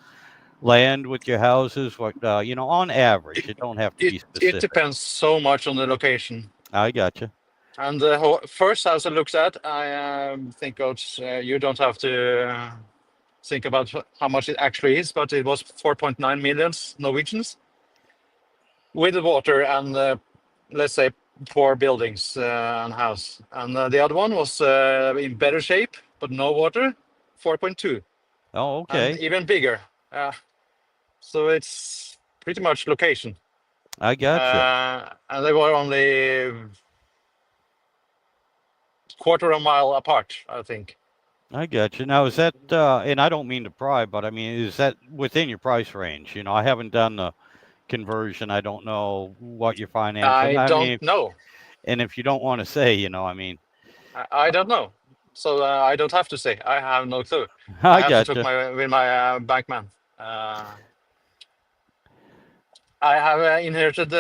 [SPEAKER 1] land with your houses? What on average, it don't have to be
[SPEAKER 3] It
[SPEAKER 1] specific.
[SPEAKER 3] depends so much on the location.
[SPEAKER 1] I gotcha.
[SPEAKER 3] And the first house I looked at, I think you don't have to think about how much it actually is, but it was 4.9 million Norwegians with the water and let's say 4 buildings and house. And the other one was in better shape, but no water, 4.2,
[SPEAKER 1] Oh,
[SPEAKER 3] and
[SPEAKER 1] okay.
[SPEAKER 3] even bigger. So it's pretty much location.
[SPEAKER 1] I gotcha.
[SPEAKER 3] And they were only quarter of a mile apart, I think.
[SPEAKER 1] I gotcha. Now, is that and I don't mean to pry, but I mean, is that within your price range? I haven't done the conversion. I don't know what your financial.
[SPEAKER 3] I
[SPEAKER 1] I
[SPEAKER 3] don't
[SPEAKER 1] mean,
[SPEAKER 3] know.
[SPEAKER 1] and if you don't want to say, I mean,
[SPEAKER 3] I don't know. So I don't have to say. I have no clue. I
[SPEAKER 1] I
[SPEAKER 3] have to talk
[SPEAKER 1] gotcha.
[SPEAKER 3] with my bankman. I have inherited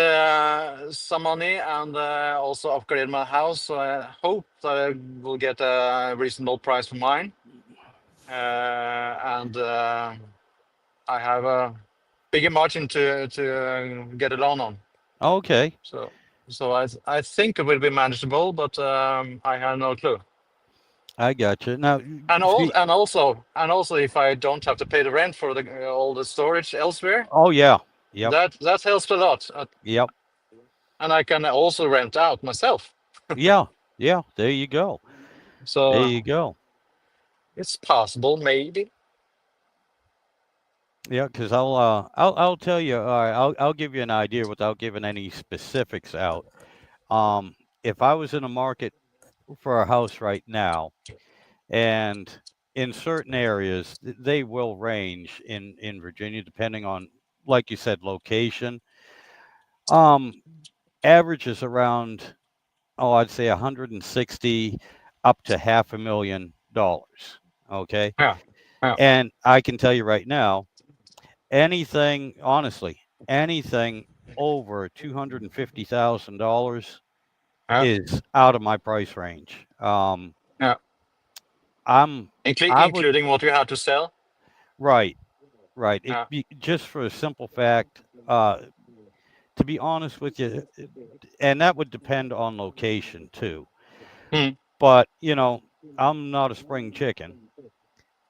[SPEAKER 3] some money, and also upgraded my house. So I hope that I will get a reasonable price for mine. And I have a bigger margin to get a loan on.
[SPEAKER 1] Okay,
[SPEAKER 3] So I think it will be manageable, but I have no clue.
[SPEAKER 1] I gotcha. Now,
[SPEAKER 3] And
[SPEAKER 1] see,
[SPEAKER 3] also, if I don't have to pay the rent for all the storage elsewhere,
[SPEAKER 1] oh yeah, yep,
[SPEAKER 3] that helps a lot.
[SPEAKER 1] yep,
[SPEAKER 3] And I can also rent out myself.
[SPEAKER 1] yeah, yeah. There you go. There
[SPEAKER 3] So
[SPEAKER 1] you go.
[SPEAKER 3] it's possible, maybe.
[SPEAKER 1] Yeah, because I'll tell you. All right, I'll give you an idea without giving any specifics out. If I was in a market for a house right now, and in certain areas, they will range in Virginia depending on, like you said, location. Um, averages around, oh, I'd say 160 up to $500,000. Okay.
[SPEAKER 3] Yeah. Yeah.
[SPEAKER 1] And I can tell you right now, anything, honestly, anything over $250,000
[SPEAKER 3] Yeah.
[SPEAKER 1] is out of my price range.
[SPEAKER 3] Yeah.
[SPEAKER 1] I'm, I would,
[SPEAKER 3] Including what you have to sell.
[SPEAKER 1] right, right. It
[SPEAKER 3] Yeah.
[SPEAKER 1] be just for a simple fact, to be honest with you, and that would depend on location too.
[SPEAKER 3] Mm.
[SPEAKER 1] But, I'm not a spring chicken.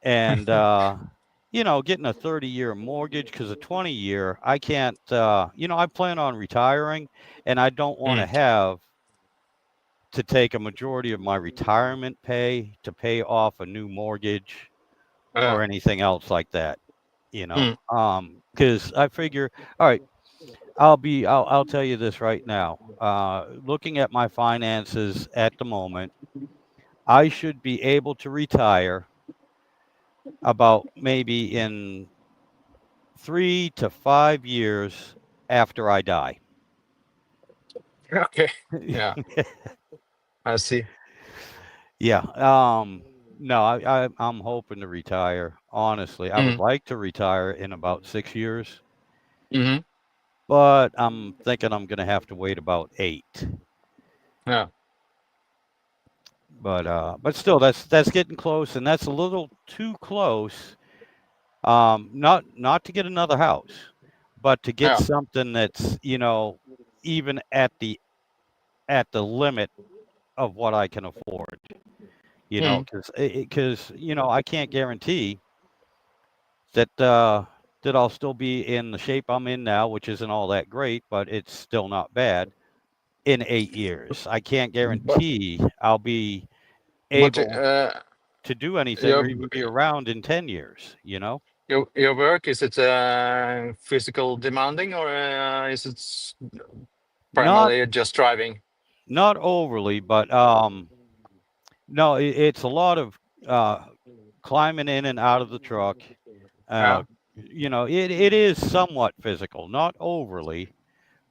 [SPEAKER 1] And, getting a 30-year mortgage, because a 20-year, I can't, I plan on retiring, and I don't want to
[SPEAKER 3] Mm.
[SPEAKER 1] have to take a majority of my retirement pay to pay off a new mortgage
[SPEAKER 3] Yeah.
[SPEAKER 1] or anything else like that,
[SPEAKER 3] Mm.
[SPEAKER 1] because I figure, all right, I'll tell you this right now. Looking at my finances at the moment, I should be able to retire about maybe in 3 to 5 years after I die.
[SPEAKER 3] Okay. Yeah. I see.
[SPEAKER 1] Yeah. No, I'm hoping to retire. Honestly, I would
[SPEAKER 3] Mm.
[SPEAKER 1] like to retire in about 6 years,
[SPEAKER 3] Hmm.
[SPEAKER 1] but I'm thinking I'm going to have to wait about 8.
[SPEAKER 3] Yeah.
[SPEAKER 1] But still, that's getting close, and that's a little too close Not to get another house, but to get
[SPEAKER 3] Yeah.
[SPEAKER 1] something that's, even at the limit of what I can afford.
[SPEAKER 3] Mm.
[SPEAKER 1] Because I can't guarantee that that I'll still be in the shape I'm in now, which isn't all that great, but it's still not bad. In 8 years, I can't
[SPEAKER 3] But
[SPEAKER 1] guarantee I'll be
[SPEAKER 3] but
[SPEAKER 1] able to do anything or
[SPEAKER 3] your
[SPEAKER 1] even be around in 10 years.
[SPEAKER 3] your work, is it physical demanding, or is it
[SPEAKER 1] Not
[SPEAKER 3] primarily just driving?
[SPEAKER 1] not overly, but no, it's a lot of uh, climbing in and out of the truck.
[SPEAKER 3] Yeah.
[SPEAKER 1] Uh, it is somewhat physical, not overly,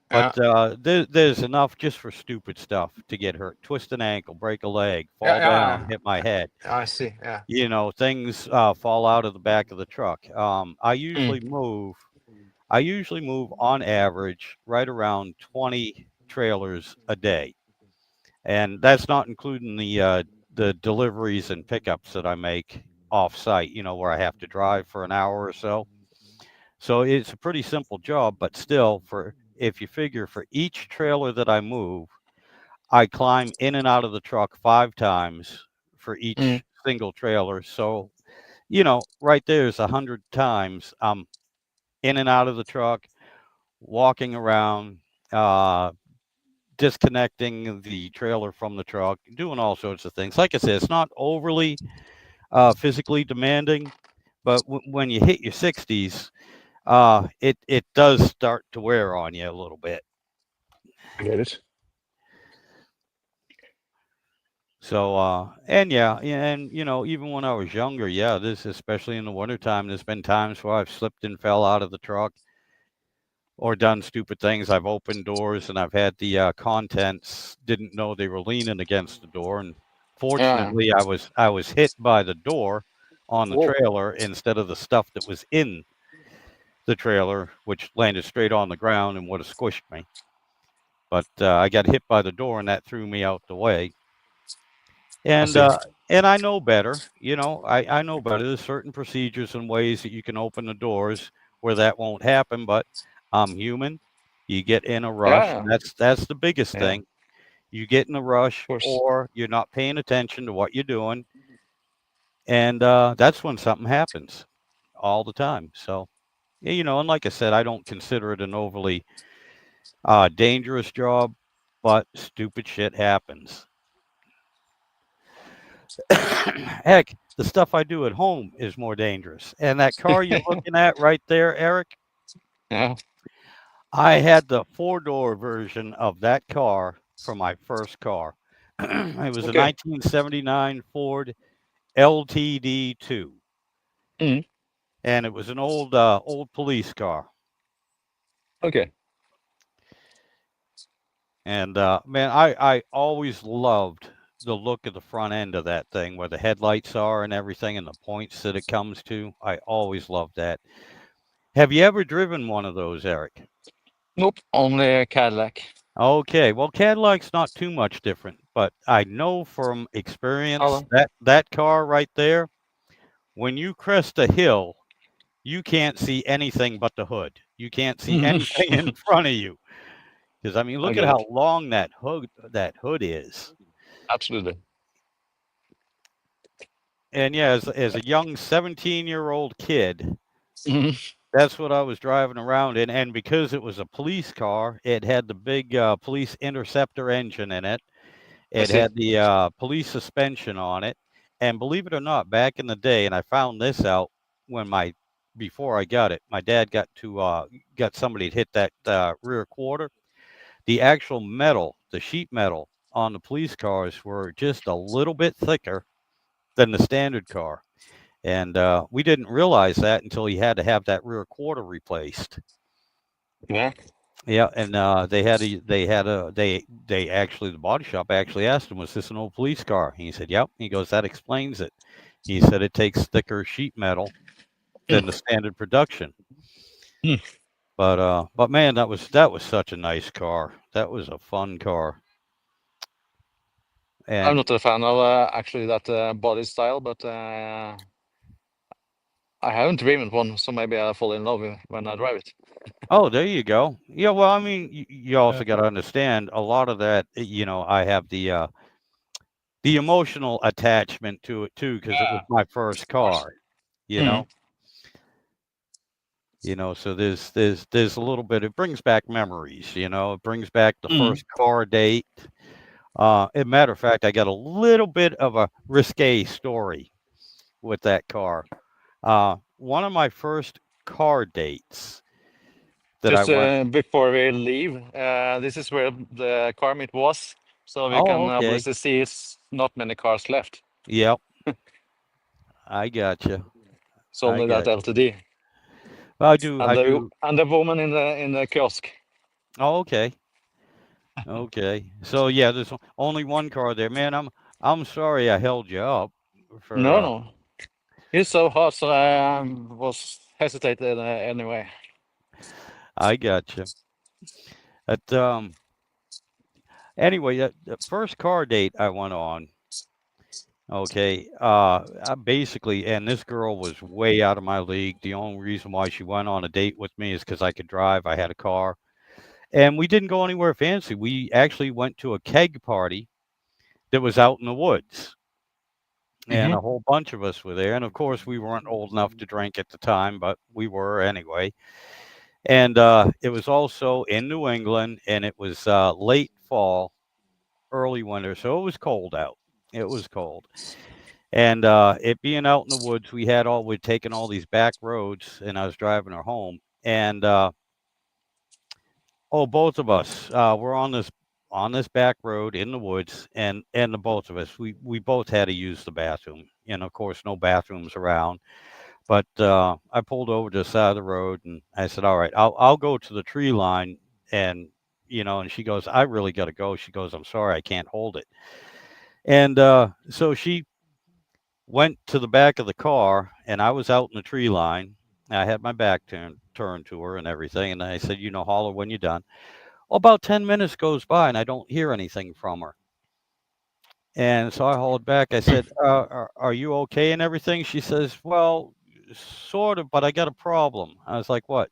[SPEAKER 1] but
[SPEAKER 3] Yeah.
[SPEAKER 1] there's enough just for stupid stuff to get hurt, twist an ankle, break a leg,
[SPEAKER 3] Yeah.
[SPEAKER 1] fall down,
[SPEAKER 3] Yeah.
[SPEAKER 1] hit my head.
[SPEAKER 3] I see. Yeah.
[SPEAKER 1] Things fall out of the back of the truck.
[SPEAKER 3] Mm.
[SPEAKER 1] I usually move on average right around 20 trailers a day, and that's not including the deliveries and pickups that I make off site. Where I have to drive for an hour or so. So it's a pretty simple job, but still, for if you figure for each trailer that I move, I climb in and out of the truck 5 times for
[SPEAKER 3] Mm.
[SPEAKER 1] each single trailer. So right there's 100 times I'm in and out of the truck, walking around, uh, disconnecting the trailer from the truck, doing all sorts of things. Like I said, it's not overly physically demanding, but when you hit your 60s, it does start to wear on you a little bit.
[SPEAKER 3] I get it.
[SPEAKER 1] So, and yeah, and even when I was younger, yeah, this especially in the wintertime, there's been times where I've slipped and fell out of the truck or done stupid things. I've opened doors and I've had the contents didn't know they were leaning against the door, and
[SPEAKER 3] Yeah.
[SPEAKER 1] fortunately, I was hit by the door on the
[SPEAKER 3] Whoa.
[SPEAKER 1] trailer instead of the stuff that was in the trailer, which landed straight on the ground and would have squished me. But I got hit by the door, and that threw me out the way.
[SPEAKER 3] I
[SPEAKER 1] And
[SPEAKER 3] see.
[SPEAKER 1] uh, and I know better. I know better. There's certain procedures and ways that you can open the doors where that won't happen. But I'm human. You get in a rush.
[SPEAKER 3] Yeah.
[SPEAKER 1] That's the biggest
[SPEAKER 3] Yeah.
[SPEAKER 1] thing. You get in a rush,
[SPEAKER 3] Of course.
[SPEAKER 1] or you're not paying attention to what you're doing, and that's when something happens all the time. So yeah, and like I said, I don't consider it an overly dangerous job, but stupid shit happens. Heck, the stuff I do at home is more dangerous. And that car you're looking at right there, Eric,
[SPEAKER 3] Yeah.
[SPEAKER 1] I had the 4-door version of that car for my first car. It was a
[SPEAKER 3] Okay.
[SPEAKER 1] 1979 Ford LTD2,
[SPEAKER 3] Mm.
[SPEAKER 1] and it was an old police car.
[SPEAKER 3] Okay.
[SPEAKER 1] And man, I always loved the look of the front end of that thing, where the headlights are and everything, and the points that it comes to. I always loved that. Have you ever driven one of those, Eric?
[SPEAKER 3] Nope. Only a Cadillac.
[SPEAKER 1] Okay, well, Cadillac's not too much different, but I know from experience
[SPEAKER 3] Hello.
[SPEAKER 1] that that car right there, when you crest a hill, you can't see anything but the hood. You can't see anything in front of you. Because I mean,
[SPEAKER 3] I
[SPEAKER 1] look at
[SPEAKER 3] get
[SPEAKER 1] how
[SPEAKER 3] it.
[SPEAKER 1] long that hood is.
[SPEAKER 3] Absolutely.
[SPEAKER 1] And yeah, as a young 17-year-old kid,
[SPEAKER 3] Mhm.
[SPEAKER 1] that's what I was driving around in. And because it was a police car, it had the big police interceptor engine in it.
[SPEAKER 3] I
[SPEAKER 1] It
[SPEAKER 3] see.
[SPEAKER 1] had the police suspension on it. And believe it or not, back in the day, and I found this out when before I got it, my dad got somebody to hit that rear quarter. The actual metal, the sheet metal on the police cars were just a little bit thicker than the standard car. And we didn't realize that until he had to have that rear quarter replaced.
[SPEAKER 3] Yeah.
[SPEAKER 1] Yeah, and they actually, the body shop actually asked him, "Was this an old police car?" He said, "Yep." He goes, "That explains it." He said, "It takes thicker sheet metal than the
[SPEAKER 3] Mm.
[SPEAKER 1] standard production."
[SPEAKER 3] Mm.
[SPEAKER 1] But man, that was such a nice car. That was a fun car.
[SPEAKER 3] I'm
[SPEAKER 1] And
[SPEAKER 3] not a fan of actually that body style, but I haven't driven one, so maybe I'll fall in love with when I drive it.
[SPEAKER 1] Oh, there you go. Yeah, well, I mean, you also got to understand a lot of that. I have the emotional attachment to it too because it was my first
[SPEAKER 3] Of course.
[SPEAKER 1] car. You know, so there's a little bit. It brings back memories. It brings back the first car date. As a matter of fact, I got a little bit of a risque story with that car. One of my first car dates that I
[SPEAKER 3] Just
[SPEAKER 1] went.
[SPEAKER 3] before we leave, this is where the car meet was, so we
[SPEAKER 1] Oh,
[SPEAKER 3] can
[SPEAKER 1] okay.
[SPEAKER 3] obviously see it's not many cars left.
[SPEAKER 1] Yep. I gotcha.
[SPEAKER 3] It's
[SPEAKER 1] I
[SPEAKER 3] only that
[SPEAKER 1] gotcha.
[SPEAKER 3] LTD
[SPEAKER 1] I do.
[SPEAKER 3] and
[SPEAKER 1] I
[SPEAKER 3] the
[SPEAKER 1] do.
[SPEAKER 3] woman in the kiosk.
[SPEAKER 1] Oh, okay. Okay. So yeah, there's only one car there, man. I'm sorry I held you up for.
[SPEAKER 3] No, no, it's so hot, so I was hesitated anyway.
[SPEAKER 1] I gotcha. But anyway, the first car date I went on. Okay. Basically, and this girl was way out of my league. The only reason why she went on a date with me is because I could drive. I had a car, and we didn't go anywhere fancy. We actually went to a keg party that was out in the woods. And a whole bunch of us were there. And of course, we weren't old enough to drink at the time, but we were anyway. And it was also in New England, and it was late fall, early winter, so it was cold out. It was cold, and it being out in the woods, we'd taken all these back roads, and I was driving her home, and both of us were on this back road in the woods, and the both of us, we both had to use the bathroom, and of course, no bathrooms around. But I pulled over to the side of the road, and I said, "All right, I'll go to the tree line." And and she goes, "I really got to go." She goes, "I'm sorry, I can't hold it." And so she went to the back of the car, and I was out in the tree line. I had my back turned to her and everything, and I said, "Holler when you're done." Well, about 10 minutes goes by, and I don't hear anything from her. And so I hollered back. I said, are you okay and everything? She says, "Well, sort of, but I got a problem." I was like, "What?"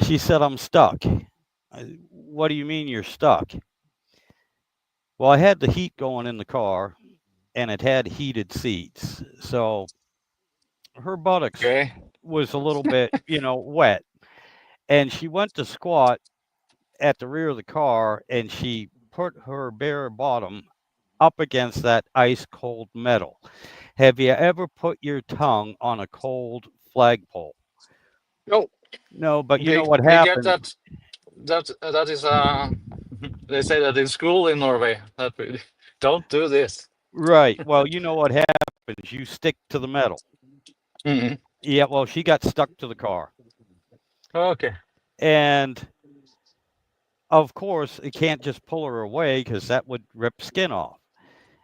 [SPEAKER 1] She said, "I'm stuck." What do you mean you're stuck? Well, I had the heat going in the car, and it had heated seats. So her buttocks
[SPEAKER 3] Okay.
[SPEAKER 1] was a little bit, wet. And she went to squat at the rear of the car, and she put her bare bottom up against that ice cold metal. Have you ever put your tongue on a cold flagpole?
[SPEAKER 3] Oh,
[SPEAKER 1] No, but you know what
[SPEAKER 3] we get
[SPEAKER 1] happened?
[SPEAKER 3] that. That is they say that in school in Norway that we don't do this.
[SPEAKER 1] Right. Well, you know what happens. You stick to the metal.
[SPEAKER 3] Hmm.
[SPEAKER 1] Yeah, well, she got stuck to the car.
[SPEAKER 3] Okay.
[SPEAKER 1] And of course, it can't just pull her away because that would rip skin off.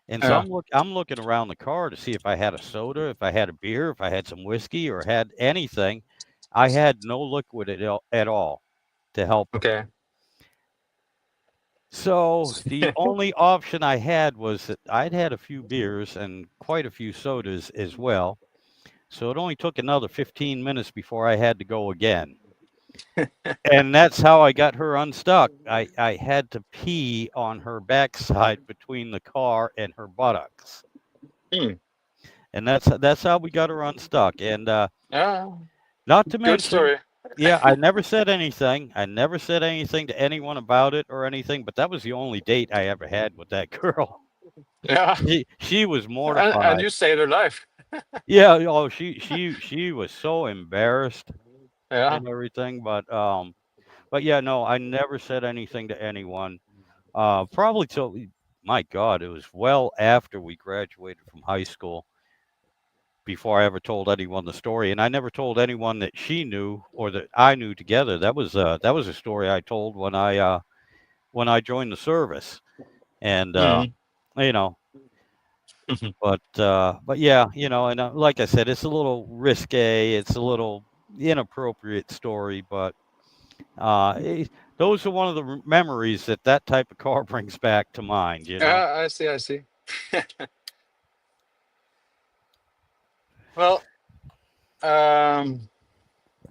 [SPEAKER 1] And so
[SPEAKER 3] Yeah.
[SPEAKER 1] I'm looking around the car to see if I had a soda, if I had a beer, if I had some whiskey or had anything. I had no liquid at all to help her.
[SPEAKER 3] Okay.
[SPEAKER 1] So the only option I had was that I'd had a few beers and quite a few sodas as well. So it only took another 15 minutes before I had to go again. And that's how I got her unstuck. I had to pee on her backside between the car and her buttocks. And that's how we got her unstuck. And
[SPEAKER 3] Yeah.
[SPEAKER 1] not to
[SPEAKER 3] Good
[SPEAKER 1] mention,
[SPEAKER 3] story.
[SPEAKER 1] yeah, I never said anything. I never said anything to anyone about it or anything, but that was the only date I ever had with that girl.
[SPEAKER 3] Yeah.
[SPEAKER 1] She was
[SPEAKER 3] And
[SPEAKER 1] mortified.
[SPEAKER 3] you saved her life.
[SPEAKER 1] Yeah, oh, she was so embarrassed
[SPEAKER 3] Yeah.
[SPEAKER 1] and everything, but yeah, no, I never said anything to anyone. Probably till, my God, it was well after we graduated from high school before I ever told anyone the story, and I never told anyone that she knew or that I knew together. That was a story I told when I joined the service, and you know, but yeah, and like I said, it's a little risque, it's a little inappropriate story, but those are one of the memories that type of car brings back to mind.
[SPEAKER 3] Yeah, I see. I see. Well,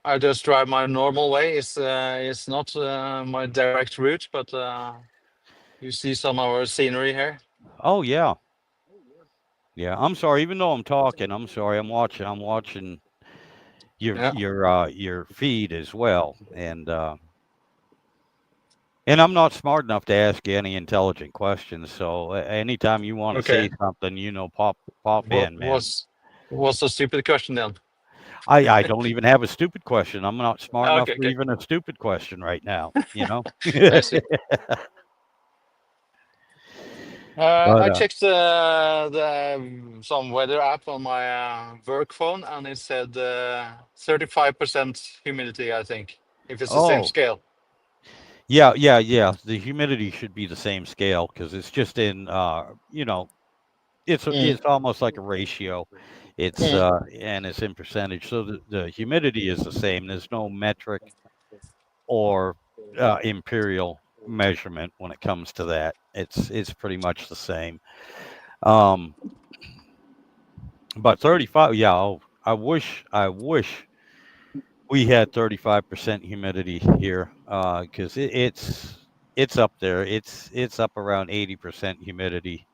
[SPEAKER 3] I just drive my normal way. It's not my direct route, but you see some of our scenery here.
[SPEAKER 1] Oh yeah. Yeah. I'm sorry. Even though I'm talking, I'm sorry. I'm watching
[SPEAKER 3] Yeah.
[SPEAKER 1] your feed as well, and I'm not smart enough to ask you any intelligent questions. So anytime you want to
[SPEAKER 3] Okay.
[SPEAKER 1] say something, pop
[SPEAKER 3] What
[SPEAKER 1] in, man.
[SPEAKER 3] what's a stupid question then?
[SPEAKER 1] I don't even have a stupid question. I'm not smart enough
[SPEAKER 3] Okay,
[SPEAKER 1] for
[SPEAKER 3] okay.
[SPEAKER 1] even a stupid question right now.
[SPEAKER 3] I see.
[SPEAKER 1] But
[SPEAKER 3] I checked some weather app on my work phone, and it said 35% humidity, I think, if it's the same
[SPEAKER 1] oh
[SPEAKER 3] scale.
[SPEAKER 1] yeah. The humidity should be the same scale because it's just in
[SPEAKER 3] Mm,
[SPEAKER 1] it's almost like a ratio. It's
[SPEAKER 3] mm.
[SPEAKER 1] and it's in percentage. So the humidity is the same. There's no metric or imperial measurement when it comes to that. It's pretty much the same. Um, but 35, yeah. I wish we had 35% humidity here because it's up there. It's up around 80% humidity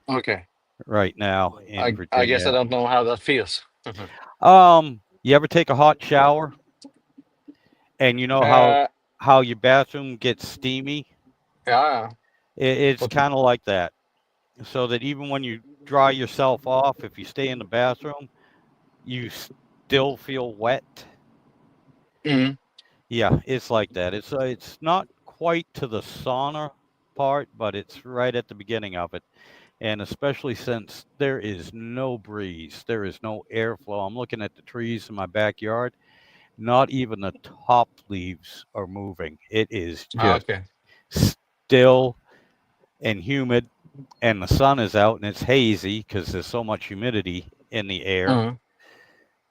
[SPEAKER 3] Okay.
[SPEAKER 1] right now in
[SPEAKER 3] I guess I
[SPEAKER 1] Virginia.
[SPEAKER 3] don't know how that feels.
[SPEAKER 1] You ever take a hot shower and you know
[SPEAKER 3] Uh,
[SPEAKER 1] how your bathroom gets steamy?
[SPEAKER 3] yeah,
[SPEAKER 1] It's
[SPEAKER 3] but
[SPEAKER 1] kind of like that. So that even when you dry yourself off, if you stay in the bathroom, you still feel wet.
[SPEAKER 3] mm,
[SPEAKER 1] Yeah, it's like that. It's not quite to the sauna part, but it's right at the beginning of it. And especially since there is no breeze, there is no airflow. I'm looking at the trees in my backyard. Not even the top leaves are moving. It is just
[SPEAKER 3] okay.
[SPEAKER 1] still and humid, and the sun is out and it's hazy because there's so much humidity in the air.
[SPEAKER 3] Mm.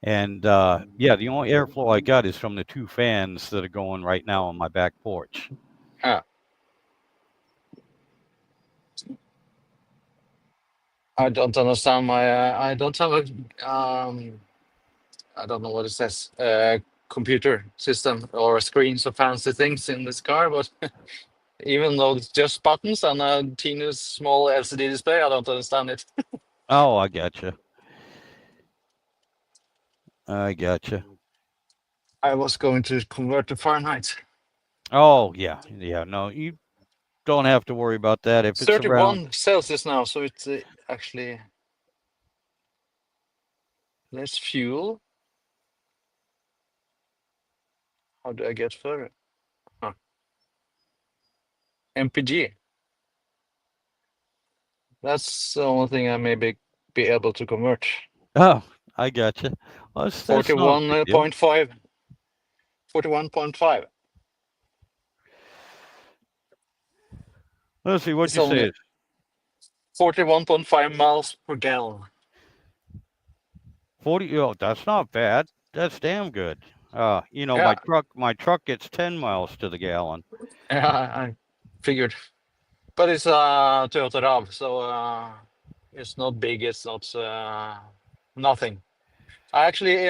[SPEAKER 1] And yeah, the only airflow I got is from the two fans that are going right now on my back porch.
[SPEAKER 3] Yeah. I don't understand my. I don't have a. I don't know what it says. Computer system or screens or fancy things in this car, but even though it's just buttons and a teeny small LCD display, I don't understand it.
[SPEAKER 1] Oh, I gotcha. I gotcha.
[SPEAKER 3] I was going to convert to Fahrenheit.
[SPEAKER 1] Oh, yeah. Yeah. No, you don't have to worry about that. If it's around,
[SPEAKER 3] 31 Celsius now, so it's actually less fuel. How do I get further? Huh. MPG. That's the only thing I maybe be able to convert.
[SPEAKER 1] oh, I gotcha. Well, that's not a big deal.
[SPEAKER 3] 41.5. 41.5.
[SPEAKER 1] Let's see what
[SPEAKER 3] It's
[SPEAKER 1] you
[SPEAKER 3] only
[SPEAKER 1] say.
[SPEAKER 3] 41.5 miles per gallon.
[SPEAKER 1] 40. Oh, that's not bad. That's damn good.
[SPEAKER 3] Yeah,
[SPEAKER 1] My truck gets 10 miles to the gallon.
[SPEAKER 3] yeah, I figured. But it's a Toyota RAV, so it's not big. It's not nothing. I actually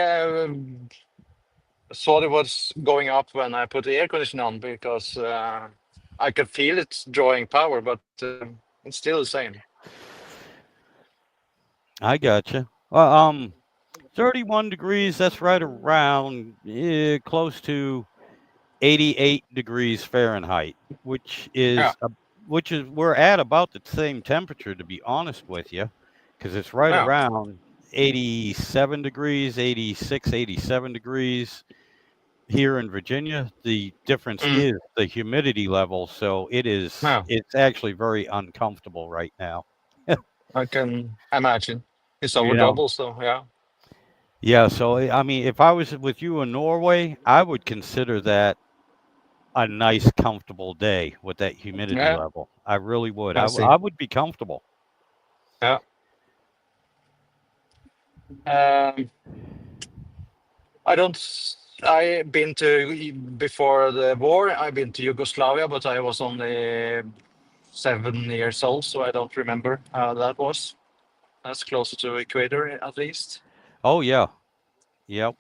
[SPEAKER 3] thought it was going up when I put the air conditioner on because I could feel it drawing power, but it's still the same.
[SPEAKER 1] I gotcha. Well, 31 degrees, that's right around close to 88 degrees Fahrenheit,
[SPEAKER 3] Yeah,
[SPEAKER 1] which is we're at about the same temperature, to be honest with you, because it's right
[SPEAKER 3] yeah.
[SPEAKER 1] around 87 degrees, 86, 87 degrees here in Virginia. The difference
[SPEAKER 3] Mm,
[SPEAKER 1] is the humidity level, so
[SPEAKER 3] yeah.
[SPEAKER 1] it's actually very uncomfortable right now.
[SPEAKER 3] I can imagine. It's over
[SPEAKER 1] You know.
[SPEAKER 3] double, so yeah.
[SPEAKER 1] Yeah, so I mean, if I was with you in Norway, I would consider that a nice, comfortable day with that humidity
[SPEAKER 3] Yeah,
[SPEAKER 1] level. I really would.
[SPEAKER 3] I see.
[SPEAKER 1] I would be comfortable.
[SPEAKER 3] Yeah. Um, I don't. I been to before the war. I've been to Yugoslavia, but I was only 7 years old, so I don't remember how that was. That's closer to equator, at least.
[SPEAKER 1] Oh yeah, Yep.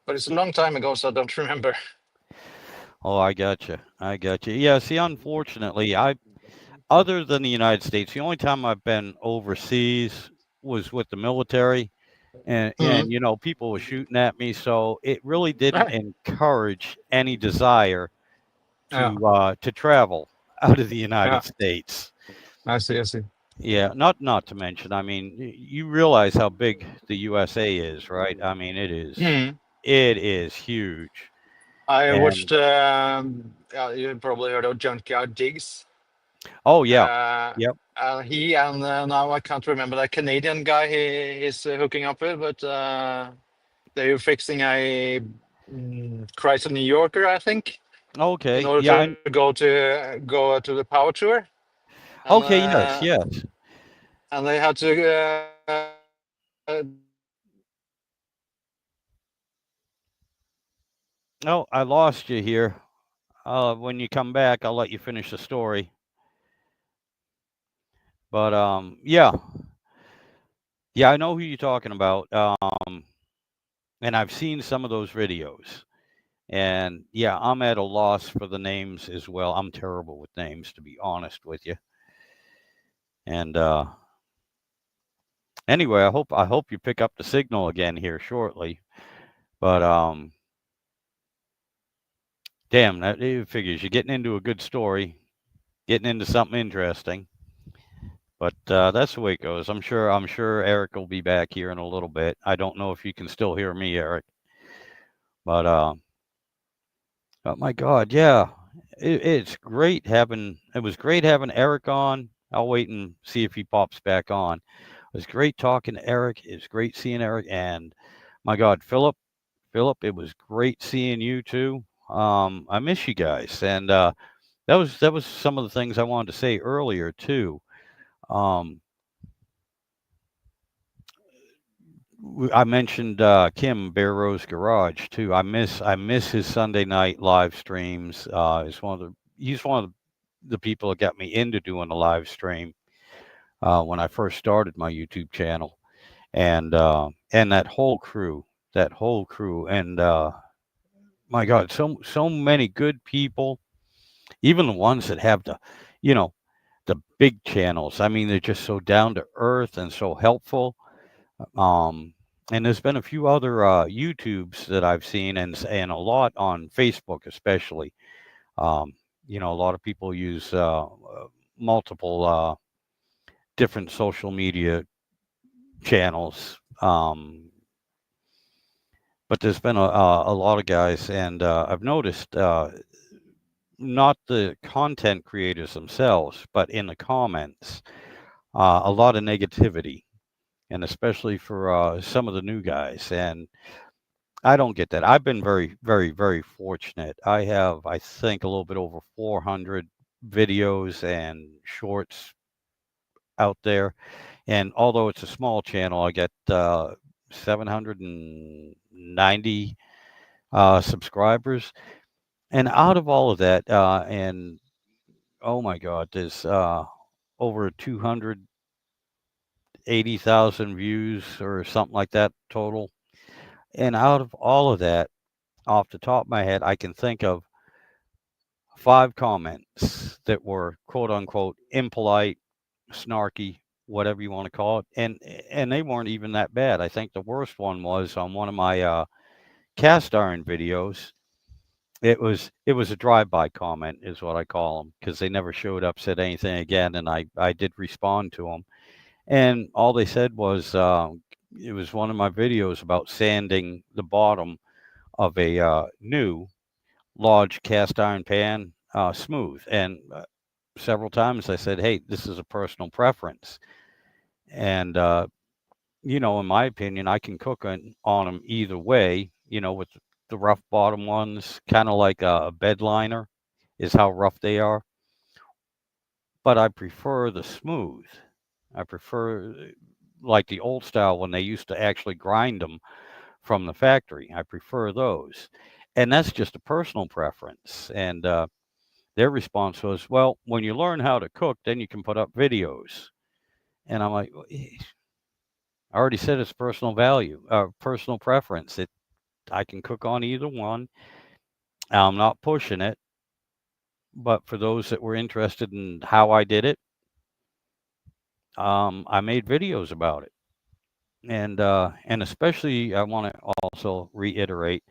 [SPEAKER 3] But it's a long time ago, so I don't remember.
[SPEAKER 1] Oh, I gotcha. I gotcha. Yeah. See, unfortunately, other than the United States, the only time I've been overseas was with the military, and
[SPEAKER 3] Mm.
[SPEAKER 1] you know, people were shooting at me, so it really didn't
[SPEAKER 3] Ah,
[SPEAKER 1] encourage any desire
[SPEAKER 3] yeah,
[SPEAKER 1] to travel out of the
[SPEAKER 3] yeah.
[SPEAKER 1] United States.
[SPEAKER 3] I see. I see.
[SPEAKER 1] Yeah, not to mention, I mean, you realize how big the USA is, right? I mean,
[SPEAKER 3] Mm.
[SPEAKER 1] it is huge.
[SPEAKER 3] I
[SPEAKER 1] And
[SPEAKER 3] watched. You probably heard of Junkyard Jigs.
[SPEAKER 1] oh yeah,
[SPEAKER 3] Uh,
[SPEAKER 1] yep.
[SPEAKER 3] he and now I can't remember the Canadian guy he's hooking up with, but they're fixing a Chrysler New Yorker, I think, in
[SPEAKER 1] Okay,
[SPEAKER 3] order
[SPEAKER 1] yeah.
[SPEAKER 3] to go to the power tour, and
[SPEAKER 1] Okay, yes, yes.
[SPEAKER 3] they had to.
[SPEAKER 1] Oh, I lost you here. When you come back, I'll let you finish the story. But yeah, yeah, I know who you're talking about. And I've seen some of those videos. And yeah, I'm at a loss for the names as well. I'm terrible with names, to be honest with you. And anyway, I hope you pick up the signal again here shortly. But damn, that it figures you're getting into a good story, getting into something interesting. But that's the way it goes. I'm sure Eric will be back here in a little bit. I don't know if you can still hear me, Eric. But oh my God, yeah, it's great having. It was great having Eric on. I'll wait and see if he pops back on. It was great talking to Eric. It's great seeing Eric, and my God, Philip, it was great seeing you too. I miss you guys, and that was some of the things I wanted to say earlier too. Um, I mentioned Kim Bear Rose Garage too. I miss his Sunday night live streams. He's one of the people that got me into doing the live stream when I first started my YouTube channel, and that whole crew, and my God, so many good people, even the ones that have you know, the big channels. I mean, they're just so down to earth and so helpful. Um, and there's been a few other YouTubes that I've seen, and a lot on Facebook, especially. Um, a lot of people use multiple different social media channels. But there's been a lot of guys, and I've noticed not the content creators themselves, but in the comments, a lot of negativity, and especially for some of the new guys. And I don't get that. I've been very, very, very fortunate. I have, I think, a little bit over 400 videos and shorts out there. And although it's a small channel, I get 790 subscribers. And out of all of that, and oh my God, there's over 280,000 views or something like that total. And out of all of that, off the top of my head, I can think of 5 comments that were quote unquote impolite, snarky, whatever you want to call it, and they weren't even that bad. I think the worst one was on one of my cast iron videos. It was a drive-by comment, is what I call them, because they never showed up, said anything again, and I did respond to them, and all they said was it was one of my videos about sanding the bottom of a new large cast iron pan smooth, and several times I said, hey, this is a personal preference, and in my opinion, I can cook on them either way. With the rough bottom ones, kind of like a bed liner is how rough they are, but I prefer the smooth. I prefer like the old style when they used to actually grind them from the factory. I prefer those, and that's just a personal preference. And their response was, well, when you learn how to cook, then you can put up videos. And I'm like, I already said it's personal value, personal preference. I can cook on either one. I'm not pushing it, but for those that were interested in how I did it, I made videos about it. And especially I want to also reiterate,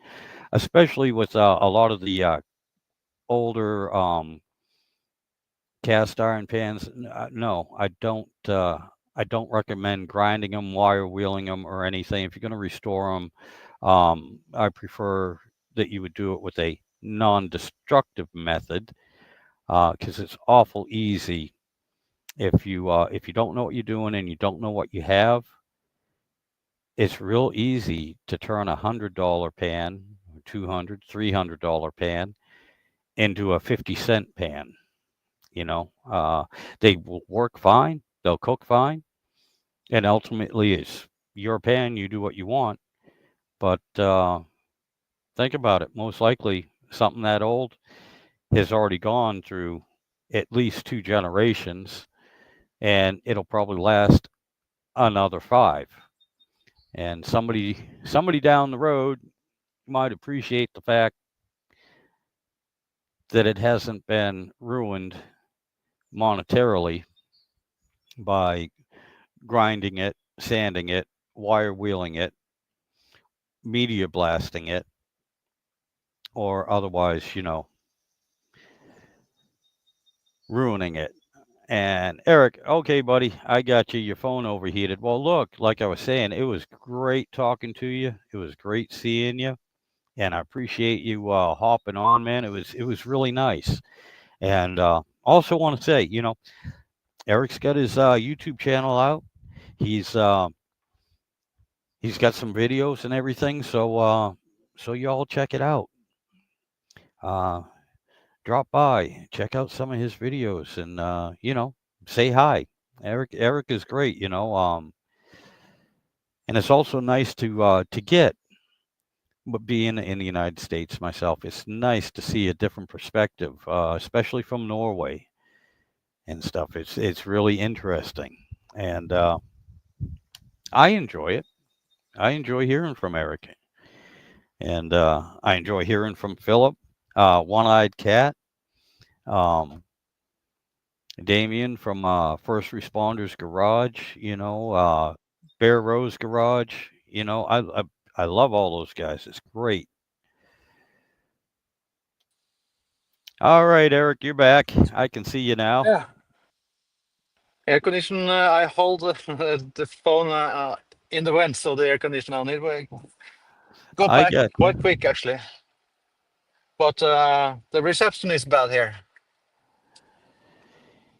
[SPEAKER 1] especially with a lot of the older cast iron pans. No, I don't. I don't recommend grinding them, wire wheeling them, or anything. If you're going to restore them, I prefer that you would do it with a non-destructive method, because it's awful easy if you don't know what you're doing and you don't know what you have. It's real easy to turn $100 pan, $200, $300 pan into a 50-cent pan. They will work fine. They'll cook fine. And ultimately, it's your pan. You do what you want. But think about it. Most likely, something that old has already gone through at least 2 generations, and it'll probably last another 5. And somebody down the road might appreciate the fact that it hasn't been ruined monetarily by grinding it, sanding it, wire wheeling it, media blasting it, or otherwise, ruining it. And Eric, okay, buddy, I got you. Your phone overheated. Well, look, like I was saying, it was great talking to you. It was great seeing you, and I appreciate you hopping on, man. It was really nice. And also want to say, Eric's got his YouTube channel out. He's he's got some videos and everything. So y'all check it out. Uh, Drop by, check out some of his videos, and say hi. Eric is great. And it's also nice to get. But being in the United States myself, it's nice to see a different perspective, especially from Norway and stuff. It's really interesting, and I enjoy it. I enjoy hearing from Eric, and I enjoy hearing from Philip, One-Eyed Cat, um, Damien from First Responders Garage. Bear Rose Garage. I love all those guys. It's great. All right, Eric, you're back. I can see you now.
[SPEAKER 3] Yeah. Air condition. I hold the phone in the vent, so the air conditioner on it will go
[SPEAKER 1] I
[SPEAKER 3] back
[SPEAKER 1] get.
[SPEAKER 3] quite quick, actually. But the reception is bad here.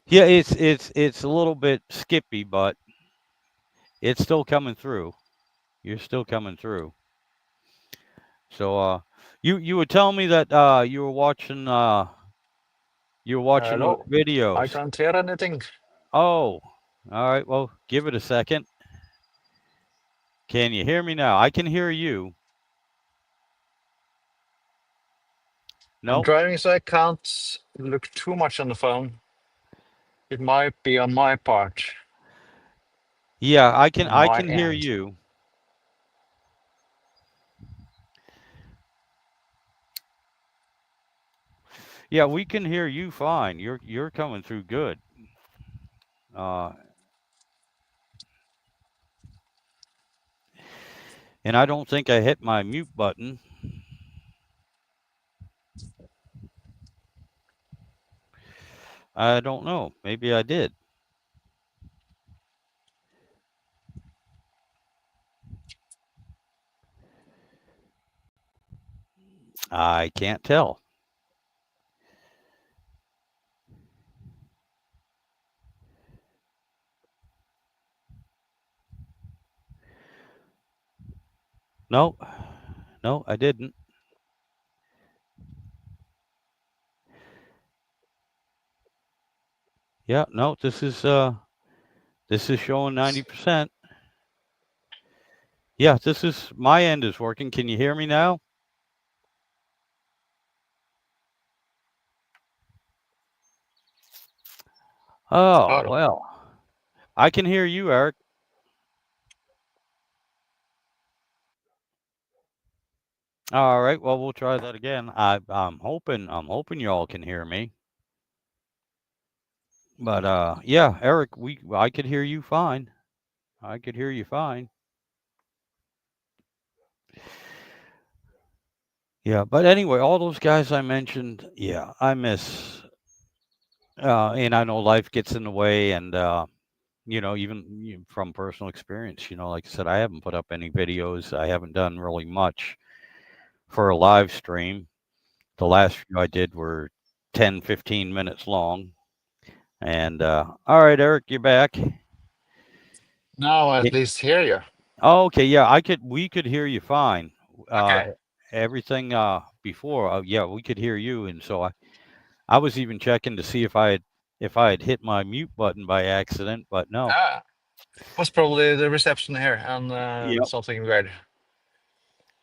[SPEAKER 1] Yeah, it's a little bit skippy, but it's still coming through. You're still coming through. So you were telling me that you were watching those
[SPEAKER 3] Hello. I
[SPEAKER 1] videos.
[SPEAKER 3] can't hear anything.
[SPEAKER 1] Oh, all right. Well, give it a second. Can you hear me now? I can hear you.
[SPEAKER 3] I'm
[SPEAKER 1] No?
[SPEAKER 3] driving, so I can't look too much on the phone. It might be on my part,
[SPEAKER 1] Yeah, I
[SPEAKER 3] on my
[SPEAKER 1] can hear
[SPEAKER 3] end.
[SPEAKER 1] you. Yeah, we can hear you fine. You're coming through good. Uh, and I don't think I hit my mute button. I don't know. Maybe I did. I can't tell. No, no, I didn't. Yeah, no, this is showing 90%. Yeah, this is my end is working. Can you hear me now? Oh,
[SPEAKER 3] Hello.
[SPEAKER 1] well. I can hear you, Eric. All right. Well, we'll try that again. I'm hoping y'all can hear me. But yeah, Eric, I could hear you fine. I could hear you fine. Yeah, but anyway, all those guys I mentioned, yeah, I miss. And I know life gets in the way, and even from personal experience, like I said, I haven't put up any videos. I haven't done really much for a live stream. The last few I did were 10, 15 minutes long. And all right, Eric, you're back.
[SPEAKER 3] Now
[SPEAKER 1] Yeah.
[SPEAKER 3] at least hear you.
[SPEAKER 1] Oh, okay, yeah, we could hear you fine. Uh,
[SPEAKER 3] Okay.
[SPEAKER 1] everything before, yeah, we could hear you, and so I was even checking to see if I had hit my mute button by accident, but no.
[SPEAKER 3] Ah, was probably the reception here and
[SPEAKER 1] Yep,
[SPEAKER 3] something weird.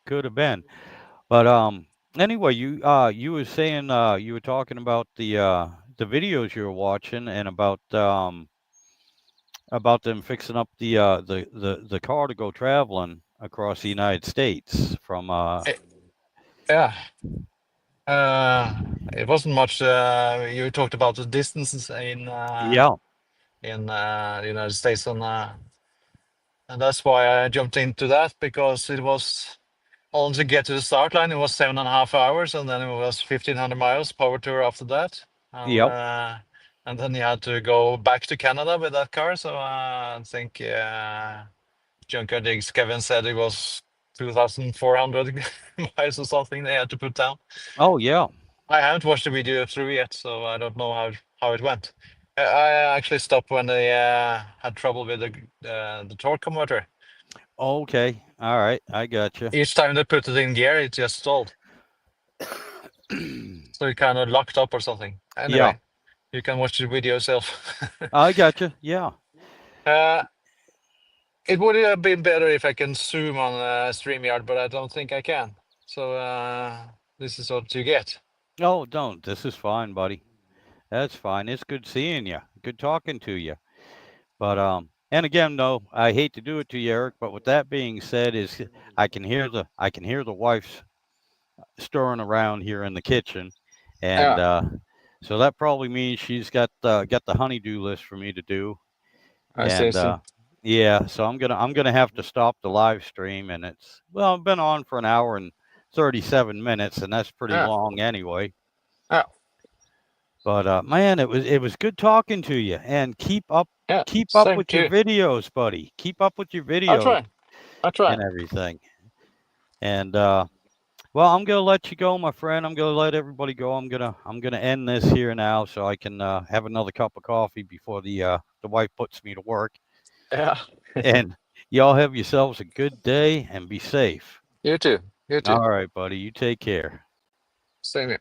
[SPEAKER 1] could have been. But anyway, you were saying you were talking about the videos you were watching and about them fixing up the car to go traveling across the United States from
[SPEAKER 3] Eh, Yeah. It wasn't much. You talked about the distances
[SPEAKER 1] yeah.
[SPEAKER 3] in the United States, and that's why I jumped into that because it was only to get to the start line. It was 7.5 hours, and then it was 1,500 miles power tour after that,
[SPEAKER 1] Yep.
[SPEAKER 3] and then you had to go back to Canada with that car. So I think Junker Diggs Kevin said it was 2,400 miles or something they had to put down.
[SPEAKER 1] Oh yeah.
[SPEAKER 3] I haven't watched the video through yet, so I don't know how it went. I actually stopped when they had trouble with the torque converter.
[SPEAKER 1] Okay. All right. I got you.
[SPEAKER 3] Each time they put it in gear, it just stalled. So it kind of locked up or something.
[SPEAKER 1] Yeah.
[SPEAKER 3] Anyway, you can watch the video yourself.
[SPEAKER 1] I got you. Yeah.
[SPEAKER 3] It would have been better if I can zoom on StreamYard, but I don't think I can. So this is what you get.
[SPEAKER 1] Oh, don't. This is fine, buddy. That's fine. It's good seeing you. Good talking to you. But and again, no, I hate to do it to you, Eric. But with that being said, is I can hear the wife's stirring around here in the kitchen, and
[SPEAKER 3] Yeah,
[SPEAKER 1] so that probably means she's got the honeydew list for me to do.
[SPEAKER 3] I see.
[SPEAKER 1] And yeah, so I'm gonna have to stop the live stream, and I've been on for an hour and 37 minutes, and that's pretty
[SPEAKER 3] Yeah,
[SPEAKER 1] long anyway.
[SPEAKER 3] yeah,
[SPEAKER 1] But man, it was good talking to you, and keep up
[SPEAKER 3] yeah.
[SPEAKER 1] keep up
[SPEAKER 3] Same
[SPEAKER 1] with
[SPEAKER 3] to
[SPEAKER 1] your
[SPEAKER 3] you.
[SPEAKER 1] videos, buddy. Keep up with your
[SPEAKER 3] I'll
[SPEAKER 1] videos
[SPEAKER 3] try. I'll try.
[SPEAKER 1] and everything. And well, I'm gonna let you go, my friend. I'm gonna let everybody go. I'm gonna end this here now, so I can have another cup of coffee before the wife puts me to work.
[SPEAKER 3] Yeah.
[SPEAKER 1] And y'all have yourselves a good day and be safe.
[SPEAKER 3] You too. You too.
[SPEAKER 1] All right, buddy. You take care.
[SPEAKER 3] Same here.